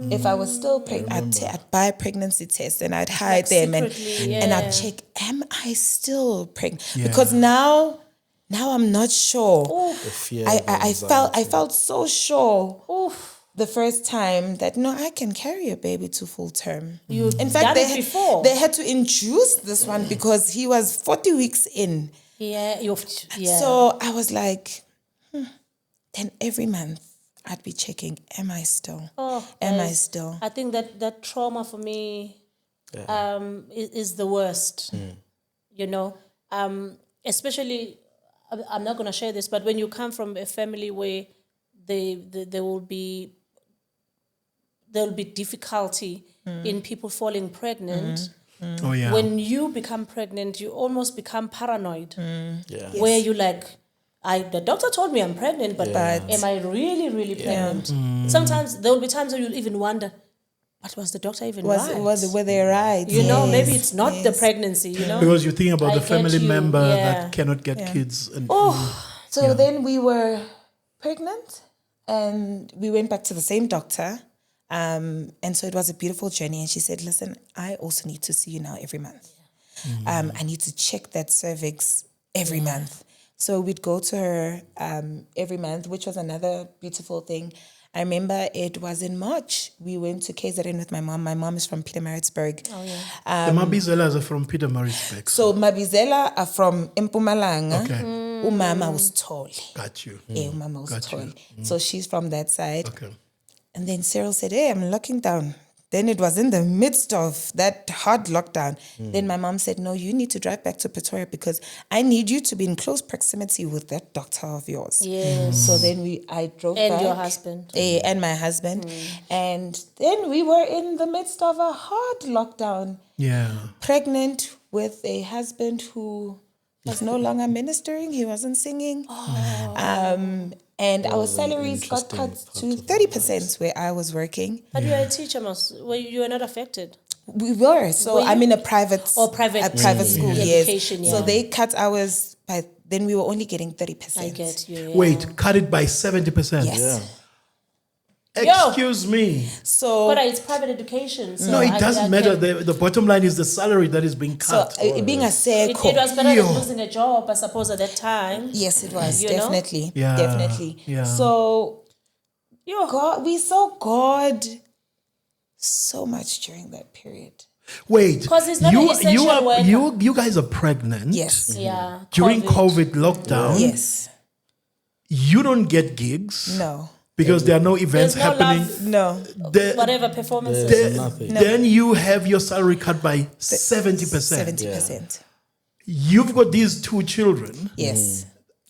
if I was still pregnant. I'd buy a pregnancy test and I'd hide them and I'd check, am I still pregnant? Yeah. Because now I'm not sure. The fear. I felt so sure the first time that no, I can carry a baby to full term. In fact, before. they had to induce this one because he was 40 weeks in. Yeah. So I was like, then every month I'd be checking, am I still? Am I still? I think that trauma for me is the worst. Especially, I'm not going to share this, but when you come from a family where there will be difficulty in people falling pregnant. Oh, yeah. When you become pregnant, you almost become paranoid. Yeah. Where you like, the doctor told me I'm pregnant, but am I really, really pregnant? Sometimes there will be times where you'll even wonder, but was the doctor even right? Were they right? You know, maybe it's not the pregnancy, you know? Because you think about I the family get you, member yeah. that cannot get kids. And So then we were pregnant and we went back to the same doctor. And so it was a beautiful journey. And she said, listen, I also need to see you now every month. I need to check that cervix every month. So we'd go to her every month, which was another beautiful thing. I remember it was in March. We went to KZN with my mom. My mom is from Pietermaritzburg. Oh, yeah. the Mabizelas are from Pietermaritzburg. So Mabizela are from Mpumalanga. Okay. Umama was tall. Got you. Yeah, Umama was Got tall. you. So she's from that side. Okay. And then Cyril said, hey, I'm locking down. Then it was in the midst of that hard lockdown. Then my mom said, no, you need to drive back to Pretoria because I need you to be in close proximity with that doctor of yours. Yes. So then I drove back. And your husband. And my husband. And then we were in the midst of a hard lockdown. Yeah. Pregnant with a husband who was no longer ministering. He wasn't singing. And our salaries got cut to 30% where I was working. But you are a teacher, you were not affected. We were. So I'm in a private school, yes. Education, So they cut hours, but then we were only getting 30%. I get you. Yeah. Wait, cut it by 70%. Yes. Excuse me. So But it's private education. So No, it I doesn't matter. can- The bottom line is the salary that is being cut. being a It circle. was better Yo. than losing a job, I suppose, at that time. Yes, it was. You know? Definitely. Yeah, Definitely. yeah. So we saw God so much during that period. Wait, 'Cause it's not an essential worker. you guys are pregnant. Yes. Yeah. During COVID lockdown, Yes. you don't get gigs No. because there are no events There's no happening. love, No. The- whatever performances. There's nothing. Then you have your salary cut by 70%. 70%. You've got these two children Yes.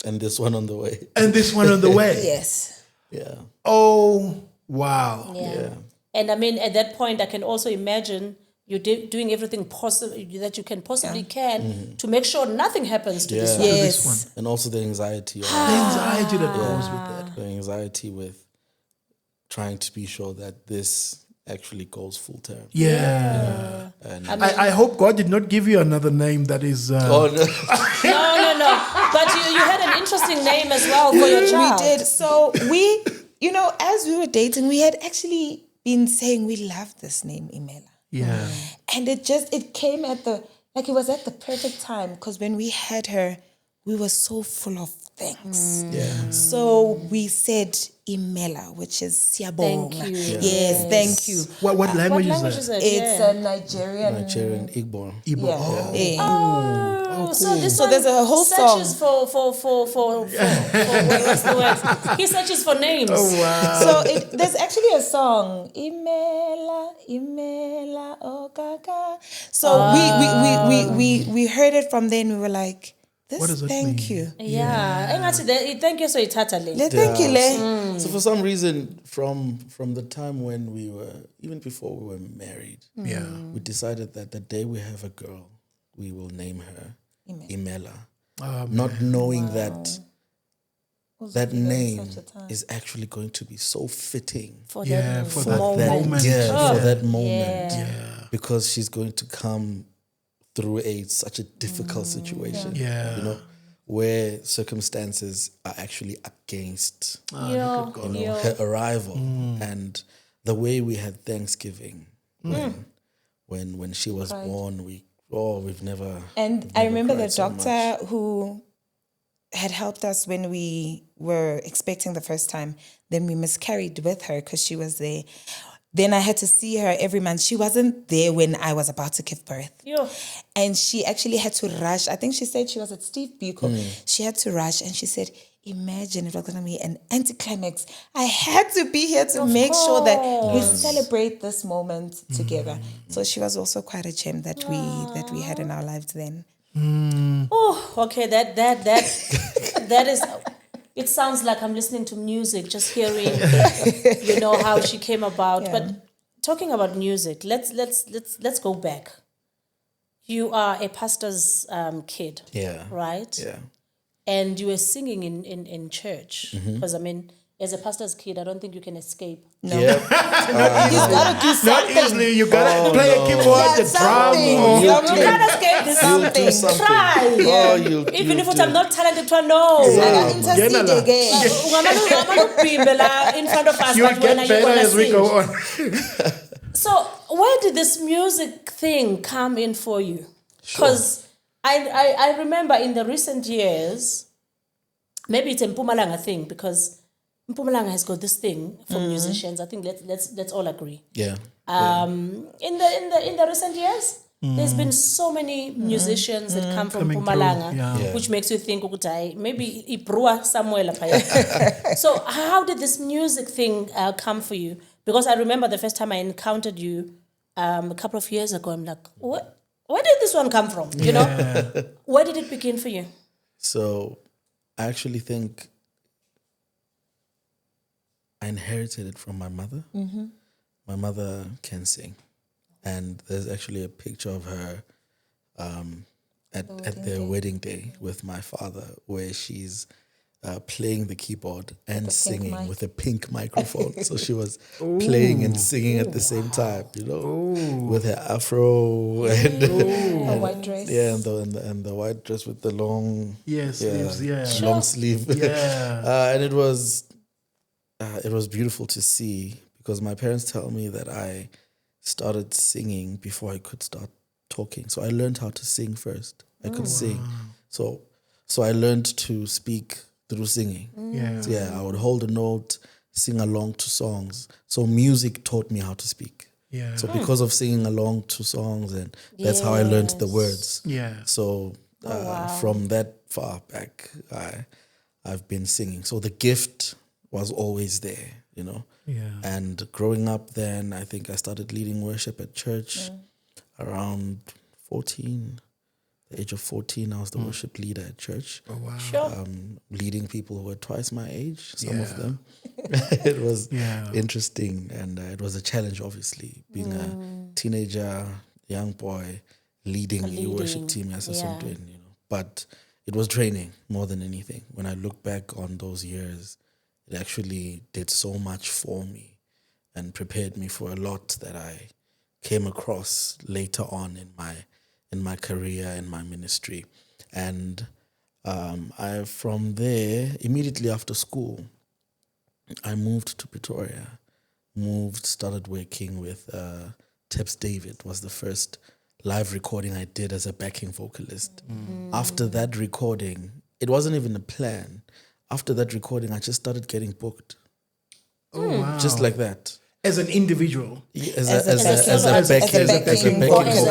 And this one on the way. and this one on the way. Yes. Yeah. Oh, wow. Yeah. And I mean, at that point, I can also imagine you doing everything possible that you can possibly to make sure nothing happens to this Yeah. one. Yes. This one. And also the anxiety. The anxiety that goes with that. The anxiety with trying to be sure that this actually goes full term. Yeah. And I hope God did not give you another name that is. oh, no. No. But you had an interesting name as well for your child. We did. So we, as we were dating, we had actually been saying we love this name, Imela. Yeah. And it came at it was at the perfect time because when we had her, we were so full of things. Yeah. So we said Imela, which is Siyabonga. Thank you. Yes, thank you. What language, What language is is that? it? It's a Nigerian. Nigerian Igbo. Igbo. Yeah. Oh. Yeah. So this So one there's a whole searches for what's the word? He searches for names. Oh, wow. So there's actually a song, Imela, Imela, oh gaga. So we heard it from then. We were like, What does it thank mean? you. Yeah. Thank you so itatale. Thank you, Le. So for some reason, from the time when we were, even before we were married, Yeah. we decided that the day we have a girl, we will name her Imela. Not knowing that that name is actually going to be so fitting For Yeah, that for for that moment. moment. for that moment. Yeah. Because she's going to come through such a difficult situation. Yeah. Where circumstances are actually against Yo. her arrival. And the way we had Thanksgiving when she was born, we've never. And I remember the cried so doctor who had helped us when we were expecting the first time. Then we miscarried with her because she was there. Then I had to see her every month. She wasn't there when I was about to give birth. Yo. And she actually had to rush. I think she said she was at Steve Biko. She had to rush and she said, imagine it was going to be an anticlimax. I had to be here to make sure that we celebrate this moment together. So she was also quite a gem that we had in our lives then. Oh, okay. That is. It sounds like I'm listening to music, just hearing, how she came about. Yeah. But talking about music, let's go back. You are a pastor's kid, Yeah. right? Yeah. and you were singing in church. Mm-hmm. Because I mean, as a pastor's kid, I don't think you can escape. No. Yeah. You gotta do Not something. easily. You gotta play a keyboard, Yeah, the drum. something. Or, You Something. can't escape this. You'll do something. Try. Oh, you'll Even if do. I'm not talented, to know. Like, intercede Genala. again. In front of us. you'll but when get are you better gonna as we sing? go on. So where did this music thing come in for you? Because I remember in the recent years, maybe it's a Mpumalanga thing, because Mpumalanga has got this thing for musicians. I think let's all agree. Yeah. In the recent years, there's been so many musicians that come from Coming through, Mpumalanga, yeah. which makes you think, maybe Ibrua somewhere. So how did this music thing come for you? Because I remember the first time I encountered you a couple of years ago, I'm like, what? Where did this one come from? You know, where did it begin for you? So I actually think I inherited it from my mother. My mother can sing. And there's actually a picture of her at their wedding day with my father, where she's playing the keyboard and singing mic. with a pink microphone. So she was playing and singing at the same time, you know, with her afro and A white dress. yeah, and the white dress with the long sleeves, yeah. long sleeve. Yeah. And it was beautiful to see, because my parents tell me that I started singing before I could start talking. So I learned how to sing first. I could sing. So I learned to speak through singing. Yeah. So I would hold a note, sing along to songs. So music taught me how to speak. Yeah. So because of singing along to songs, and that's how I learned the words. Yeah. So from that far back, I've been singing. So the gift was always there, you know. Yeah. And growing up then, I think I started leading worship at church around 14. The age of 14, I was the worship leader at church. Oh, wow. Sure. Leading people who were twice my age, some of Yeah. them. It was Yeah. interesting, and it was a challenge, obviously, being a teenager, young boy, leading a worship team as a Sontweni, you know. But it was training more than anything. When I look back on those years, it actually did so much for me and prepared me for a lot that I came across later on in my career, in my ministry. And I from there, immediately after school, I moved to Pretoria, started working with Teps David, was the first live recording I did as a backing vocalist. After that recording, it wasn't even a plan. After that recording, I just started getting booked. Oh, wow. Just like that. As an individual. As a backing vocalist.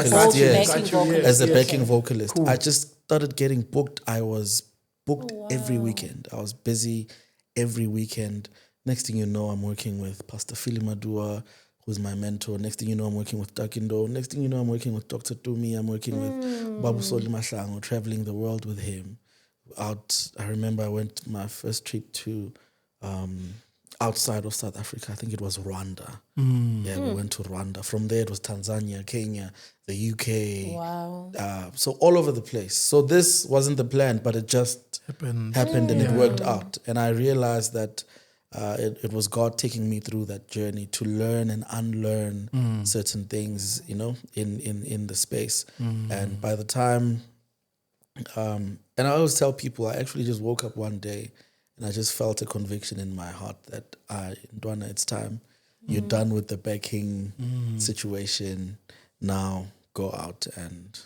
As a backing vocalist. I just started getting booked. I was booked every weekend. I was busy every weekend. Next thing you know, I'm working with Pastor Phili Madua, who's my mentor. Next thing you know, I'm working with Takindo. Next thing you know, I'm working with Dr. Tumi. I'm working with Babu Soli Mahlango, traveling the world with him. I remember I went my first trip to outside of South Africa. I think it was Rwanda. We went to Rwanda. From there, it was Tanzania, Kenya, the UK. Wow. So all over the place. So this wasn't the plan, but it just happened and it worked out. And I realized that it was God taking me through that journey to learn and unlearn certain things, you know, in the space. And by the time, and I always tell people, I actually just woke up one day and I just felt a conviction in my heart that, Ndwana, it's time. You're done with the backing situation. Now go out and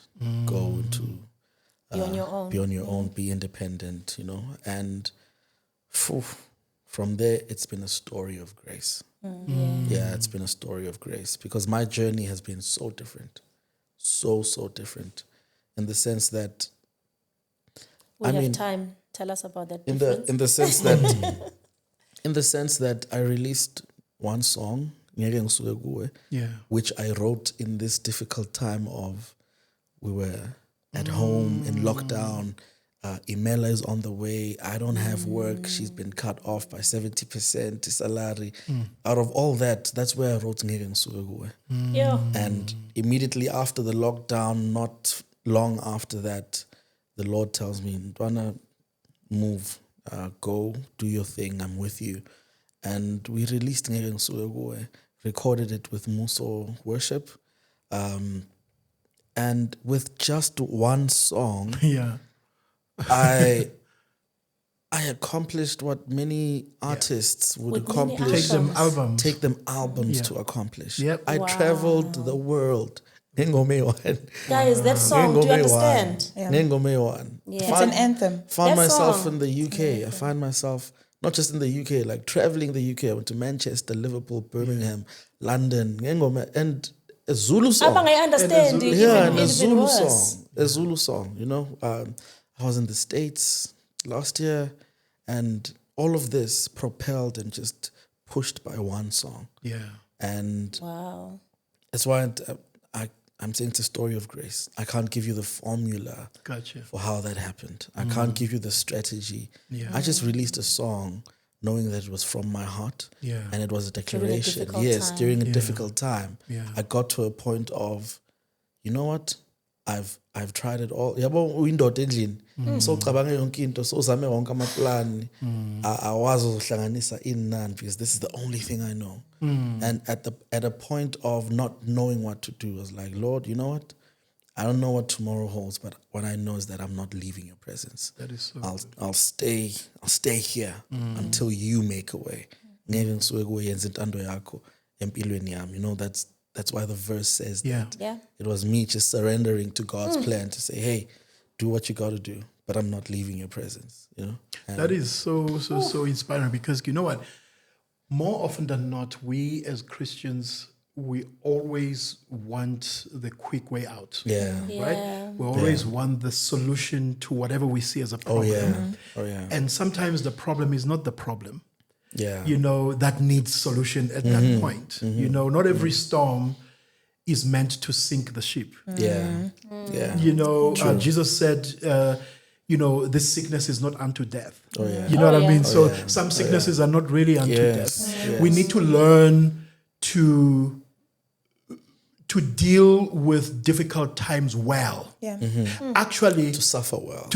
go into Be on your own. be on your own, be independent, you know. And from there, it's been a story of grace. Yeah, it's been a story of grace, because my journey has been so different, so different, in the sense that We have time. Tell us about that in difference. the sense that I released one song, Ngekengisuke Kuwe, which I wrote in this difficult time of, we were at home in lockdown. Imela is on the way. I don't have work. She's been cut off by 70% salary. Out of all that, that's where I wrote Ngekengisuke Kuwe. Yeah. And immediately after the lockdown, not long after that, the Lord tells me, Ndwana, move, go, do your thing, I'm with you. And we released Ngekengisuke Kuwe, recorded it with Muso Worship. And with just one song, I accomplished what many artists would With many accomplish. Take them albums. To accomplish. Yep. I traveled the world. Guys, that song, do you understand? Yeah. Yeah. It's an anthem. Found That myself song. in the UK. I find myself not just in the UK, like traveling the UK. I went to Manchester, Liverpool, Birmingham, London, and a Zulu song. I understand. Yeah, and even a Zulu worse. song. A Zulu song, you know. I was in the States last year, and all of this propelled and just pushed by one song. Yeah. And Wow. that's why I'm saying it's a story of grace. I can't give you the formula Gotcha. for how that happened. I can't give you the strategy. Yeah. I just released a song knowing that it was from my heart. Yeah. And it was a declaration. difficult Yes, time. during a difficult time. Yeah. I got to a point of, you know what? I've tried it all. Yabo uyindoda endlini. So cabanga yonke into, so zame wonke amaplan. Awazi ukuhlanganisa inani because this is the only thing I know. And at a point of not knowing what to do, I was like, Lord, you know what? I don't know what tomorrow holds, but what I know is that I'm not leaving your presence. That is so I'll stay here until you make a way. Ngekengisuke kuwe yenza intando yakho empilweni yami. You know, that's why the verse says that. Yeah. It was me just surrendering to God's plan to say, hey, do what you got to do, but I'm not leaving your presence, you know? And That is so inspiring because you know what? More often than not, we as Christians, we always want the quick way out. yeah. Right? We always want the solution to whatever we see as a problem. Oh, yeah. And sometimes the problem is not the problem, Yeah. you know, that needs solution at that point. You know, not every storm is meant to sink the ship. Yeah. Yeah. You know, Jesus said, you know, this sickness is not unto death. Oh, yeah. You know what I mean? yeah. So some sicknesses are not really unto Yes, death. yes. We need to learn to deal with difficult times well. Yeah. Actually, To suffer well.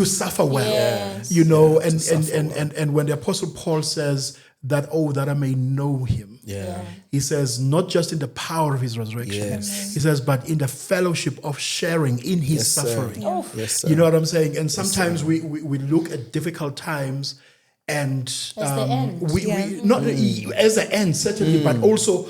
Yes. you know, to suffer and when the Apostle Paul says that, that I may know him, yeah. he says, not just in the power of his resurrection, Yes. he says, but in the fellowship of sharing in his Yes, sir. suffering. Yes, sir. You know what I'm saying? And sometimes we look at difficult times and the end. we not as the end, certainly, but also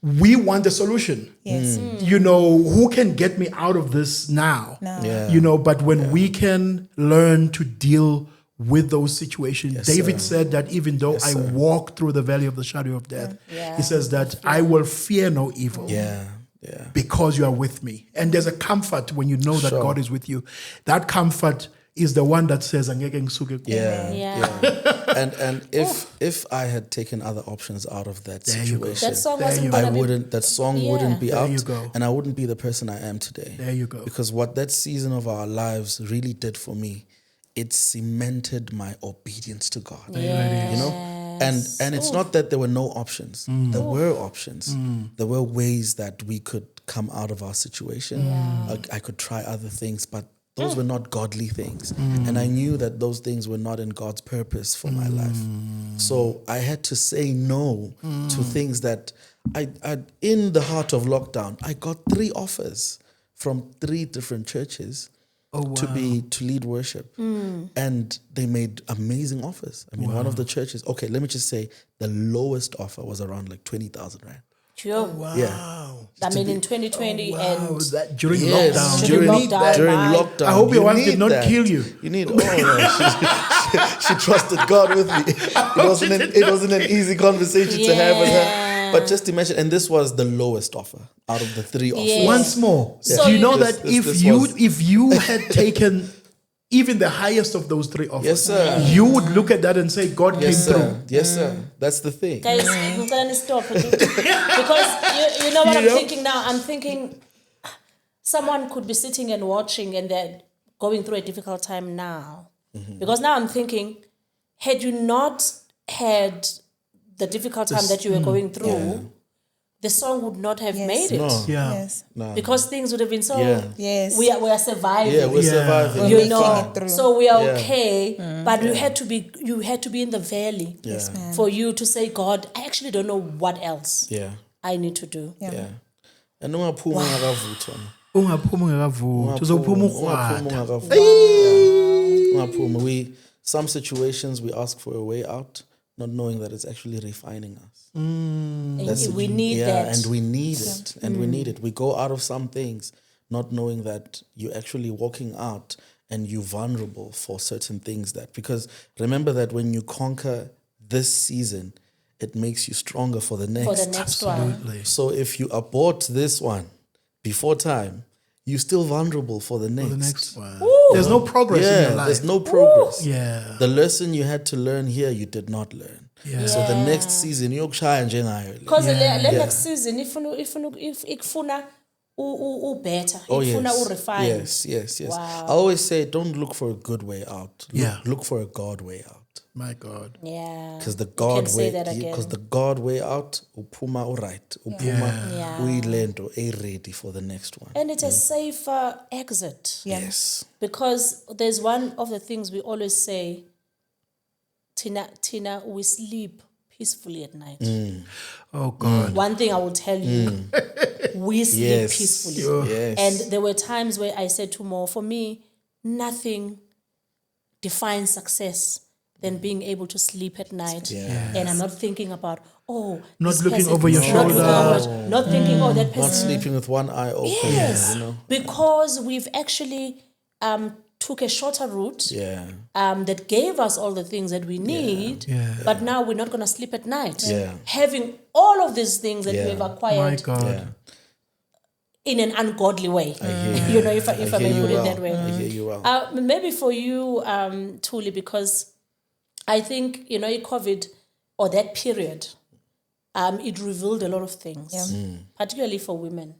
we want the solution. Yes. You know, who can get me out of this now? Yeah. You know, but when we can learn to deal with those situations, David said that even though I walk through the valley of the shadow of death, he says that I will fear no evil. Yeah. Yeah. Because you are with me. And there's a comfort when you know that Sure. God is with you. That comfort is the one that says, Ngekengisuke Kuwe. Yeah. And if I had taken other options out of that you go. situation, That song There wasn't you gonna be. wouldn't be There out, you go. and I wouldn't be the person I am today. There you go. Because what that season of our lives really did for me, it cemented my obedience to God. You know? And it's not that there were no options. There were options. There were ways that we could come out of our situation. I could try other things, but those were not godly things. And I knew that those things were not in God's purpose for my life. So I had to say no to things that I in the heart of lockdown, I got 3 offers from 3 different churches to lead worship. And they made amazing offers. I mean, one of the churches, okay, let me just say the lowest offer was around like 20,000 rand. Sure. Yeah. I mean, in 2020 and That during Yes, lockdown. During you need lockdown. that. During man. lockdown. I hope your you wife did need not that. kill you. You need, she trusted God with me. It wasn't an easy conversation to have with her. But just imagine, and this was the lowest offer out of the 3 offers. Yeah. Once more, So do you know This- that this- if this you was- if you had taken even the highest of those 3 offers, Yes, sir. you would look at that and say, God Yes, came through. sir. Yes, sir. That's the thing. guys, I'm gonna stop because you know what I'm thinking now. I'm thinking someone could be sitting and watching, and they're going through a difficult time now. Because now I'm thinking, had you not had the difficult time that you were going through, the song would not have made it. No. Yeah. Yes. No. Because things would have been so. Yeah. Yes. We are surviving. Yeah, we're Yeah. surviving. We're You making know, it through. so we are Yeah. okay. But you had to be in the valley Yes, ma'am. for you to say, God, I actually don't know what else Yeah. I need to do. Yeah. And ungaphuma ungakavuthwa. Ungaphuma ungakavuthwa, uzophuma ukrwada. Ungaphuma. Some situations we ask for a way out, not knowing that it's actually refining us. And we need that. And we need it. And we need it. We go out of some things not knowing that you're actually walking out and you're vulnerable for certain things because remember that when you conquer this season, it makes you stronger for the next. For the next one. So if you abort this one before time, you're still vulnerable for the next. The next one. There's no progress in your life. There's no progress. Yeah. The lesson you had to learn here, you did not learn. Yeah. So the next season, yokushaya njengayo. Because the next season, if ifuna better, Oh, ifuna yes. refine. Yes. Wow. I always say, don't look for a good way out. Look for a God way out. My God. Yeah. Because the You God can say way, that again. because the God way out, uphuma right, Yeah. uyilento ready for the next one. And it's a safer exit. Yes. Because there's one of the things we always say, Tina, we sleep peacefully at night. Oh God. One thing I will tell you, we sleep Yes. peacefully. Yes. And there were times where I said to Mo, for me, nothing defines success than being able to sleep at night. Yes. And I'm not thinking about, Not this looking person- over your not looking shoulder. over- not thinking, that Not person. sleeping with one eye open. Yes, You know? because we've actually took a shorter route Yeah. that gave us all the things that we need, Yeah. but now we're not going to sleep at night. Yeah. Having all of these things that Yeah. we've My acquired God. Yeah. in an ungodly way. I hear You know, if I hear may you put it well. that way. I hear you well. Maybe for you, Thuli, because I think, COVID or that period, it revealed a lot of things, particularly for women.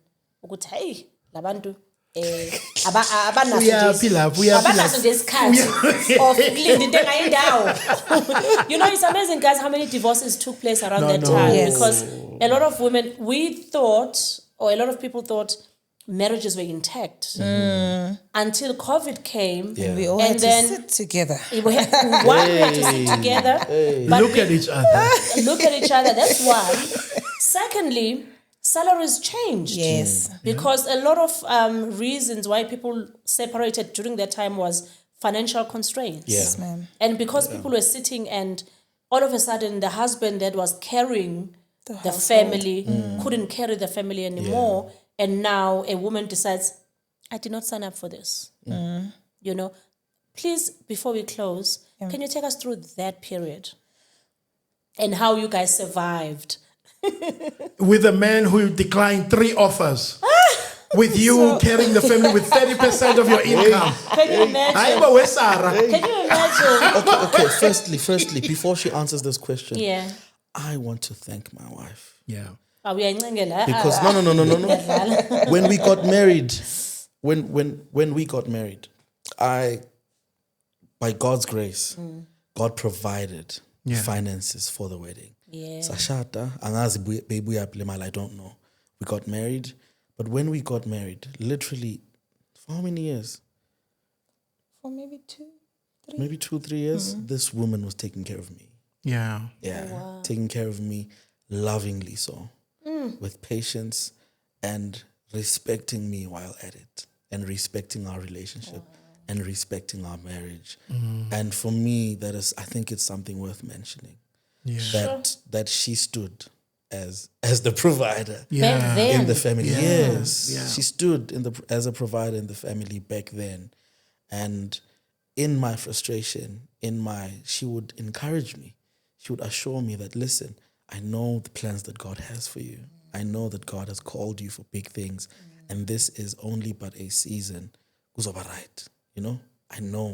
Ukuthi, hey, labantu, Uyaphi lapho, uyaphi lapho. ngesikhathi of ukulinda into engayindawo. It's amazing, guys, how many divorces took place around that time. Yes. Because a lot of women, a lot of people thought marriages were intact until COVID came. Yeah. We all And had to then- sit together. We had to sit together. But Look at each other. look at each other. That's one. Secondly, salaries changed. Yes. Because a lot of reasons why people separated during that time was financial constraints. Yeah. Yes, ma'am. And because people were sitting and all of a sudden the husband that was carrying the household. family couldn't carry the family anymore. And now a woman decides, I did not sign up for this. Please, before we close, can you take us through that period and how you guys survived? With a man who declined 3 offers. With you carrying the family with 30% of your income. Can you imagine? Hayibo wesara. Can you imagine? Okay, firstly, before she answers this question, Yeah. I want to thank my wife. Yeah. Because no. When we got married, when we got married, by God's grace, God provided finances for the wedding. Yeah. Sashata, angazi baby I don't know. We got married, but when we got married, literally, for how many years? For maybe 2, 3. Maybe 2-3 years. This woman was taking care of me. Yeah. Yeah, taking care of me lovingly so, with patience and respecting me while at it, and respecting our relationship and respecting our marriage. And for me, I think it's something worth mentioning. Yeah. That she stood as the provider Back then. in the family. Yeah. Yes, Yeah. she stood as a provider in the family back then, and in my frustration, she would encourage me. She would assure me that, listen, I know the plans that God has for you. I know that God has called you for big things, and this is only but a season. Kuzoba right, I know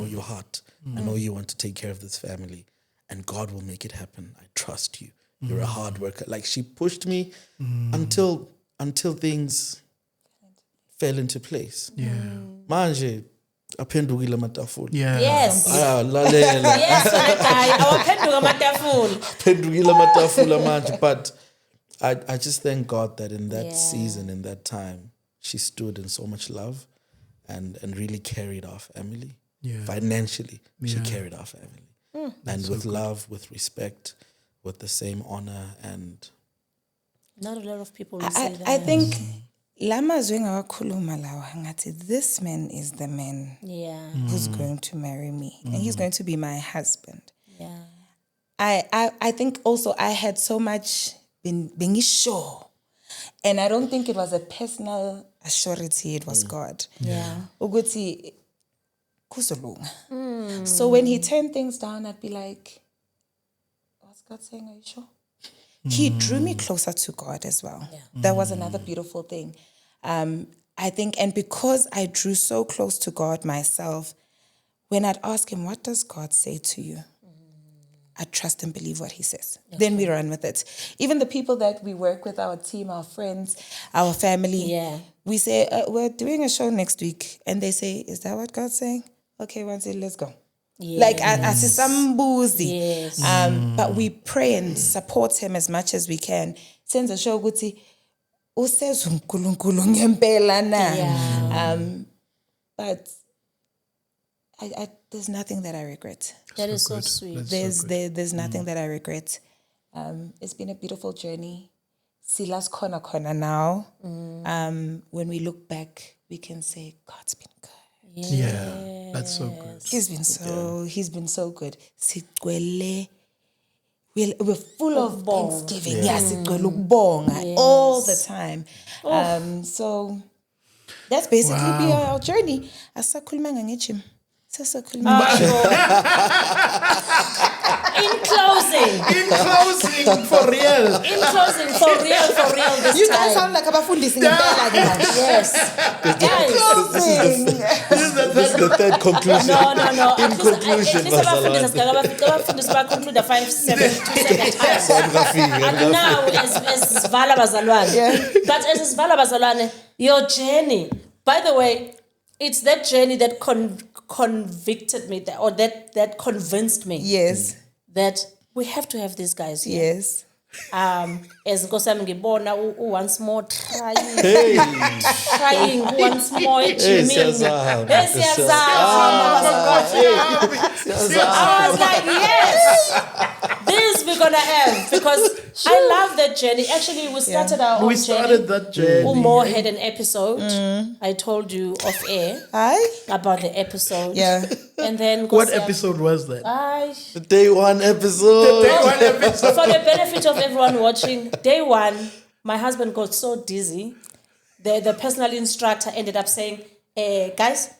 your heart. I know you want to take care of this family, and God will make it happen. I trust you. You're a hard worker. Like, she pushed me until things fell into place. Yeah. Manje aphendukile amatafula. Yeah. Yes. Lalela. Yes, my guy. Awaphenduka amatafula. Aphendukile amatafula manje, but I just thank God that in that season, in that time, she stood in so much love and really carried our family. Yeah. Financially, she carried our family. And with so love, with respect, with the same honor. And not a lot of people will say that. I think lama zwinga wakhuluma lawa ngathi this man is the man who's going to marry me and he's going to be my husband. Yeah. I think also I had so much being sure, and I don't think it was a personal assurity, it was God. Yeah. Ukuthi kuzolunga. So when he turned things down, I'd be like, what's God saying? Are you sure? He drew me closer to God as well. Yeah. That was another beautiful thing. I think, and because I drew so close to God myself, when I'd ask him, what does God say to you? I trust and believe what he says. Okay. Then we run with it. Even the people that we work with, our team, our friends, our family, we say, we're doing a show next week. And they say, is that what God's saying? Okay, let's go. Yes. Like, as some boozy. Yes. But we pray and support him as much as we can. Sends a show, guti, but I there's nothing that I regret. That is so sweet. There's nothing that I regret. It's been a beautiful journey. Silas kona now. When we look back, we can say God's been good. Yes. Yeah, that's so good. He's been so good. We're full of thanksgiving. Yes, all the time. So that's basically be our journey. Asakhuluma ngechim. In closing, for real. This you time. guys sound like abafundisi ngempela ke manje. Yes. this is the third conclusion. No. In conclusion, abafundisi conclude 5-7 times. And now, as Vala Bazalwane. But as Vala Bazalwane, your journey, by the way, it's that journey that convicted me, or that convinced me. Yes. That we have to have these guys here. Yes. As Nkosami ngibona once more trying once more siyazama. I was like, yes, this we're gonna have, because I love that journey. Actually, we started our own journey. That journey. Umo had an episode. I told you off air about the episode. Yeah. And then what episode was that? The day one episode. For the benefit of everyone watching, day one, my husband got so dizzy. The personal instructor ended up saying, guys,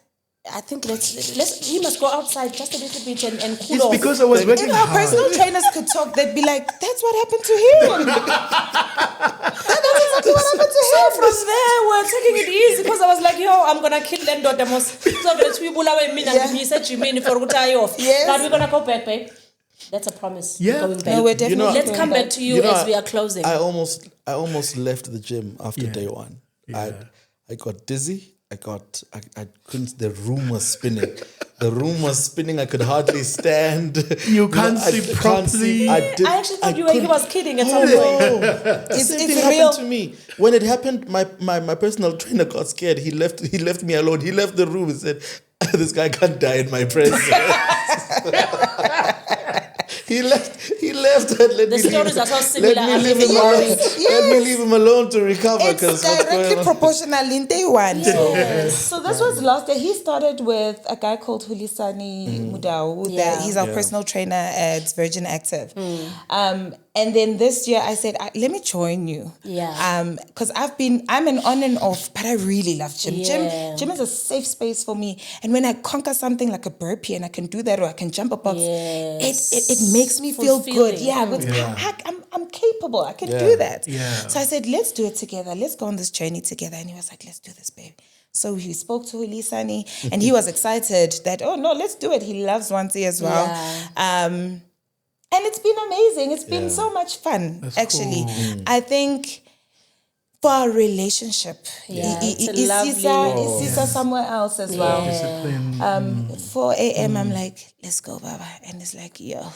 I think he must go outside just a little bit and cool off. It's because I was working hard. If our personal trainers could talk, they'd be like, that's what happened to him. That's exactly what happened to him. So from there, we're taking it easy, because I was like, yo, I'm going to kill them. Yes. But we're going to go back, babe. That's a promise. Yeah. Going back. No, we're definitely Let's come back to you as we are closing. I almost left the gym after day one. Yeah. I got dizzy. I couldn't, the room was spinning. I could hardly stand. You can't see properly. I actually thought he was kidding at some point. The same thing happened to me. When it happened, my personal trainer got scared. He left me alone. He left the room and said, this guy can't die in my presence. He left and let me stories are so similar. Let me leave him alone to recover. It's directly proportional in day one. Yes. So this was last year. He started with a guy called Thulisile Mudau. He's our personal trainer at Virgin Active. And then this year I said, let me join you. Yeah. Because I'm an on and off, but I really love gym. Yeah. Gym is a safe space for me. And when I conquer something like a burpee and I can do that, or I can jump a box, it makes me feel good. Yeah. But I'm capable. I can do that. Yeah. So I said, let's do it together. Let's go on this journey together. And he was like, let's do this, babe. So he spoke to Thulisile and he was excited that, oh no, let's do it. He loves Wansi as well. Yeah. And it's been amazing. It's been so much fun, actually. Cool. I think for our relationship, it's somewhere else as well. Discipline. 4 a.m. I'm like, let's go, Baba. And it's like, yo.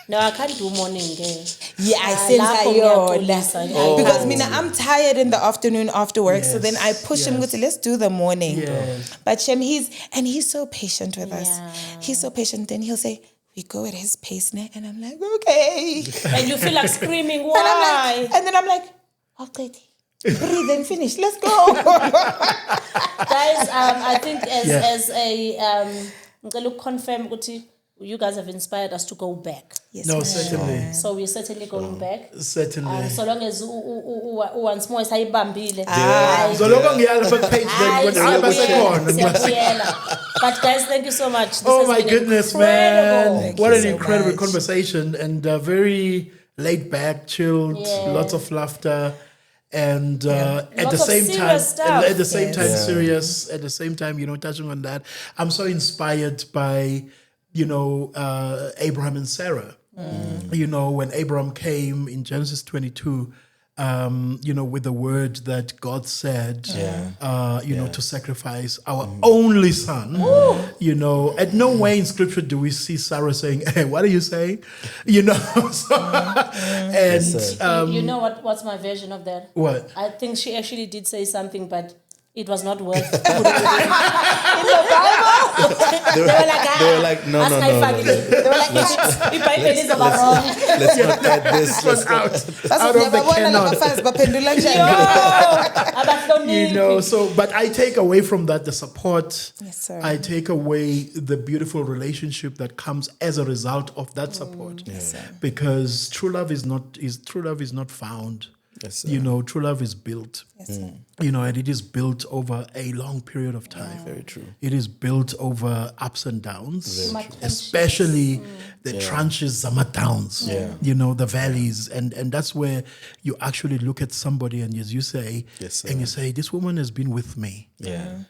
No, I can't do morning. Yeah, I lapho ngiyaxolisa. because mina I'm tired in the afternoon after work, so then I Yes, push him. yes. Go to let's do the morning. Yes. But Shem, he's so patient with us. Yeah. He's so patient. Then he'll say, "We go at his pace now," and I'm like, "Okay." And you feel like screaming, And I'm why? like, and then I'm like, "Okay, breathe and finish. Let's go." Guys, I think Yeah. as a ngicela confirm ukuthi you guys have inspired us to go back. Yes, No, ma'am. certainly. So we're certainly going back. Certainly. So long as once more sayibambile. So lokho ngiyala page then when I was Siyabuyela. But guys, thank you so much. This Oh has my been goodness, incredible. man. Thank What you an so incredible much. conversation and very laid back, chilled, Yeah. lots of laughter. And at the Lots of same time, serious stuff. at the same Yes. time, Yeah. serious. At the same time, touching on that, I'm so inspired by, Abraham and Sarah. When Abraham came in Genesis 22, with the word that God said, to sacrifice our only son. At no way in Scripture do we see Sarah saying, "Hey, what are you saying?" So, and You know what's my version of that? what? I think she actually did say something, but it was not worth it. They were like, no. They were like, iBhayibheli is about wrong. Let's not add this. Let's not. Out of the canon. So, but I take away from that the support. Yes, sir. I take away the beautiful relationship that comes as a result of that support. Yes, sir. Because true love is not found. Yes, sir. True love is built. Yes, sir. And it is built over a long period of time. Very true. It is built over ups and downs, Very true. especially the tranches, downs, Yeah. the valleys. And that's where you actually look at somebody and as you say, Yes, sir. and you say, this woman has been with me Yeah.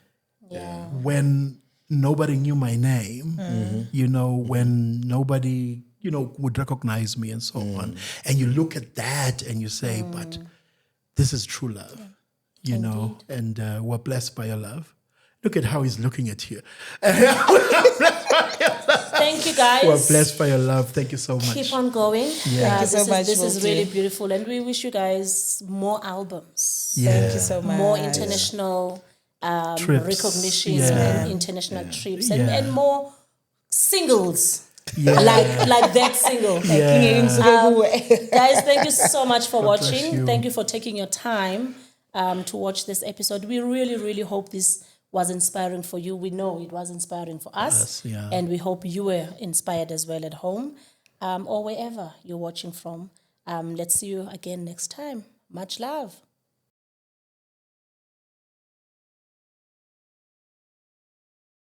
Yeah. when nobody knew my name, when nobody, would recognize me and so on. And you look at that and you say, but this is true love, and we're blessed by your love. Look at how he's looking at you. Thank you, guys. We're blessed by your love. Thank you so much. Keep on going. Thank you so much, This is Wilkie. really beautiful, and we wish you guys more albums, Thank you so much. more international Trips. recognition, Yeah. and international trips, Yeah. and more singles. Yeah. Like that single. Guys, thank you so much for bless watching. you. Thank you for taking your time to watch this episode. We really, really hope this was inspiring for you. We know it was inspiring for us. Yes, yeah. And we hope you were inspired as well at home or wherever you're watching from. Let's see you again next time. Much love.